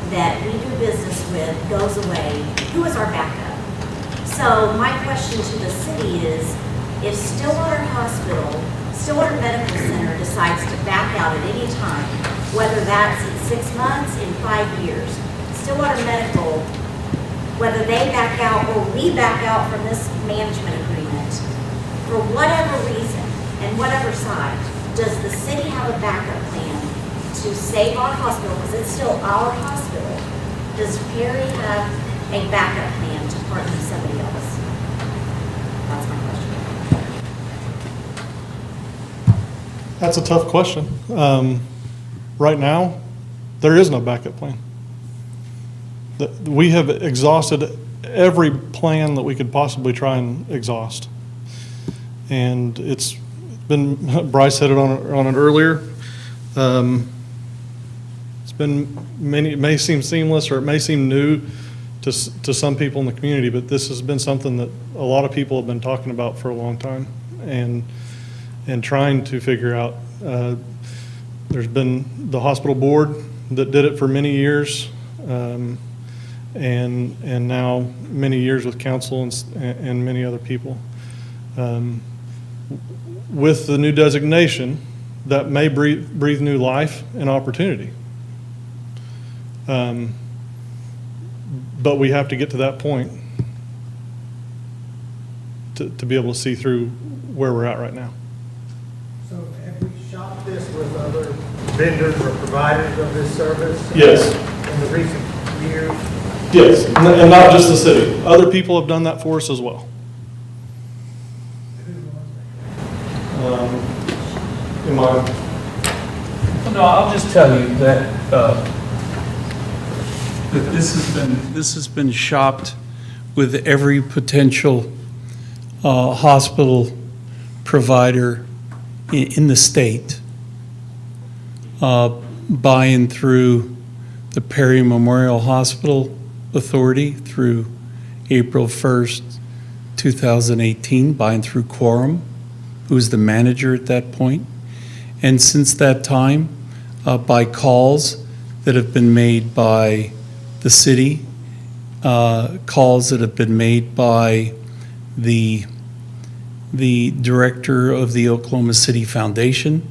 that we do business with, goes away, who is our backup? So my question to the city is, if Stillwater Medical Center decides to back out at any time, whether that's in 6 months, in 5 years, Stillwater Medical, whether they back out or we back out from this management agreement, for whatever reason and whatever side, does the city have a backup plan to save our hospital, because it's still our hospital? Does Perry have a backup plan to partner with somebody else? That's my question. That's a tough question. Right now, there is no backup plan. We have exhausted every plan that we could possibly try and exhaust. And it's been, Bryce said it on it earlier, it's been it may seem seamless or it may seem new to some people in the community, but this has been something that a lot of people have been talking about for a long time and trying to figure out. There's been the hospital board that did it for many years, and now many years with council and many other people. With the new designation, that may breathe new life and opportunity. But we have to get to that point to be able to see through where we're at right now. So have we shopped this with other vendors or providers of this service? Yes. In the recent years? Yes, and not just the city. Other people have done that for us as well. No, I'll just tell you that this has been shopped with every potential hospital provider in the state, by and through the Perry Memorial Hospital Authority through April 1st, 2018, by and through Quorum, who was the manager at that point. And since that time, by calls that have been made by the city, calls that have been made by the director of the Oklahoma City Foundation,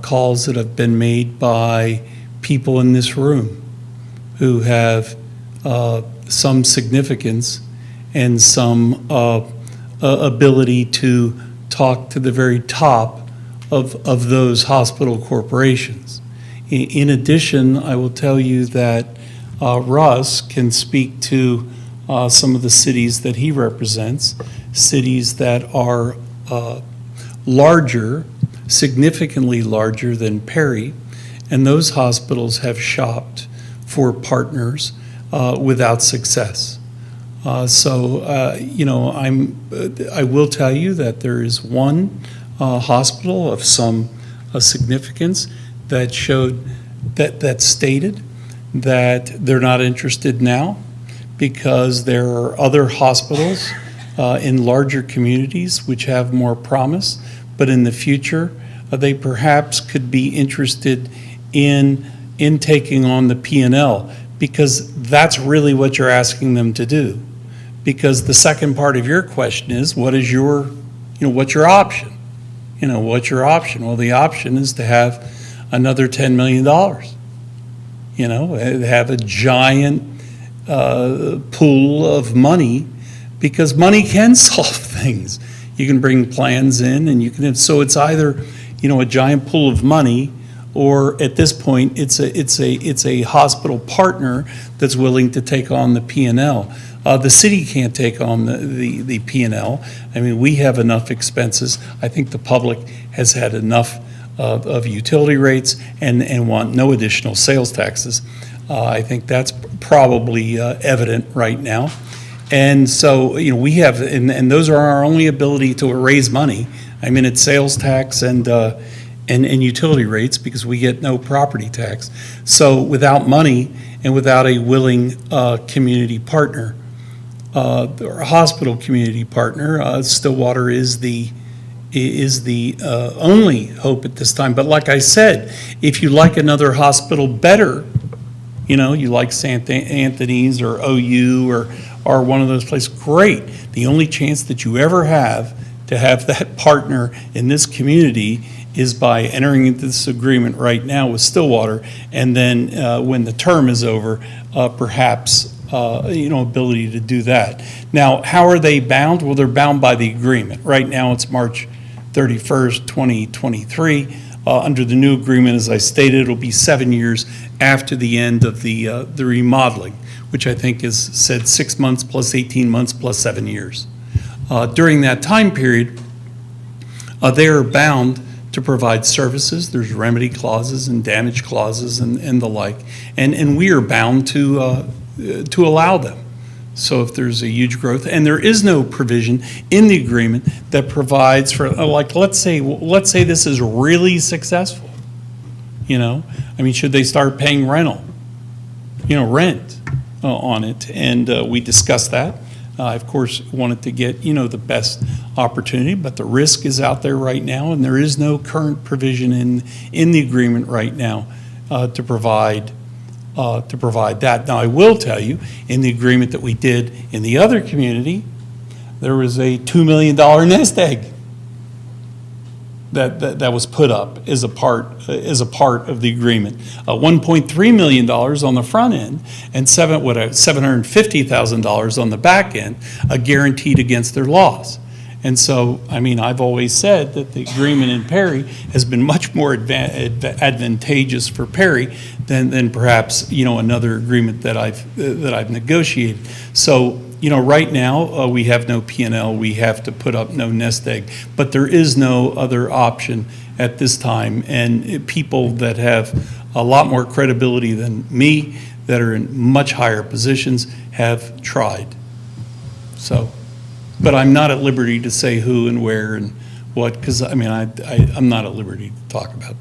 calls that have been made by people in this room who have some significance and some ability to talk to the very top of those hospital corporations. In addition, I will tell you that Russ can speak to some of the cities that he represents, cities that are larger, significantly larger than Perry, and those hospitals have shopped for partners without success. I will tell you that there is one hospital of some significance that showed that stated that they're not interested now because there are other hospitals in larger communities which have more promise, but in the future they perhaps could be interested in taking on the P&L, because that's really what you're asking them to do. Because the second part of your question is, what's your option? You know, what's your option? Well, the option is to have another $10 million. You know, have a giant pool of money, because money can solve things. You can bring plans in, and you can, so it's either, you know, a giant pool of money, or at this point, it's a hospital partner that's willing to take on the P&L. The city can't take on the P&L. I mean, we have enough expenses. I think the public has had enough of utility rates and want no additional sales taxes. I think that's probably evident right now. And so, you know, we have, and those are our only ability to raise money. I mean, it's sales tax and utility rates, because we get no property tax. So without money and without a willing community partner, or a hospital community partner, Stillwater is the only hope at this time. But like I said, if you like another hospital better, you know, you like St. Anthony's or OU or one of those places, great. The only chance that you ever have to have that partner in this community is by entering into this agreement right now with Stillwater, and then when the term is over, perhaps you know, ability to do that. Now, how are they bound? Well, they're bound by the agreement. Right now, it's March 31st, 2023. Under the new agreement, as I stated, it'll be 7 years after the end of the remodeling, which I think is said 6 months plus 18 months plus 7 years. During that time period, they are bound to provide services. There's remedy clauses and damage clauses and the like, and we are bound to allow them. So if there's a huge growth, and there is no provision in the agreement that provides for, like, let's say this is really successful, you know, I mean, should they start paying rent on it? And we discussed that. I, of course, wanted to get, you know, the best opportunity, but the risk is out there right now, and there is no current provision in the agreement right now to provide that. Now, I will tell you, in the agreement that we did in the other community, there was a $2 million nest egg that was put up as a part of the agreement. $1.3 million on the front end and $750,000 on the back end, guaranteed against their loss. And so, I mean, I've always said that the agreement in Perry has been much more advantageous for Perry than perhaps, you know, another agreement that I've negotiated. So, you know, right now we have no P&L. We have to put up no nest egg, but there is no other option at this time. And people that have a lot more credibility than me, that are in much higher positions, have tried. So. But I'm not at liberty to say who and where and what, because, I mean, I'm not at liberty to talk about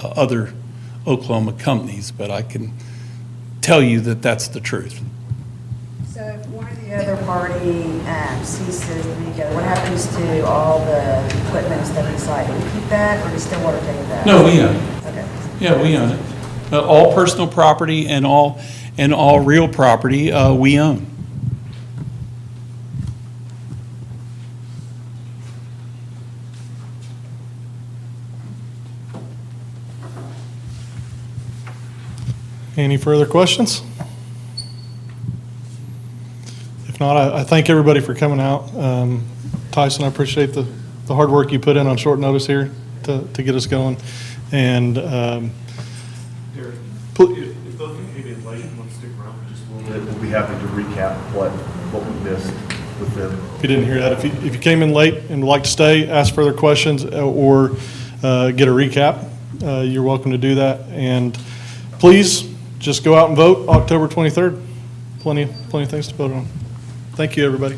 other Oklahoma companies, but I can tell you that that's the truth. So if one or the other party ceases to be together, what happens to all the equipment and stuff inside? Do we keep that, or do Stillwater take that? No, we own it. Okay. Yeah, we own it. All personal property and all real property we own. Any further questions? If not, I thank everybody for coming out. Tyson, I appreciate the hard work you put in on short notice here to get us going. And If those who came in late want to stick around for just a little bit, we'll be happy to recap what we missed with them. if you didn't hear that, if you came in late and would like to stay, ask further questions, or get a recap, you're welcome to do that. And please, just go out and vote October 23rd. Plenty of things to vote on. Thank you, everybody.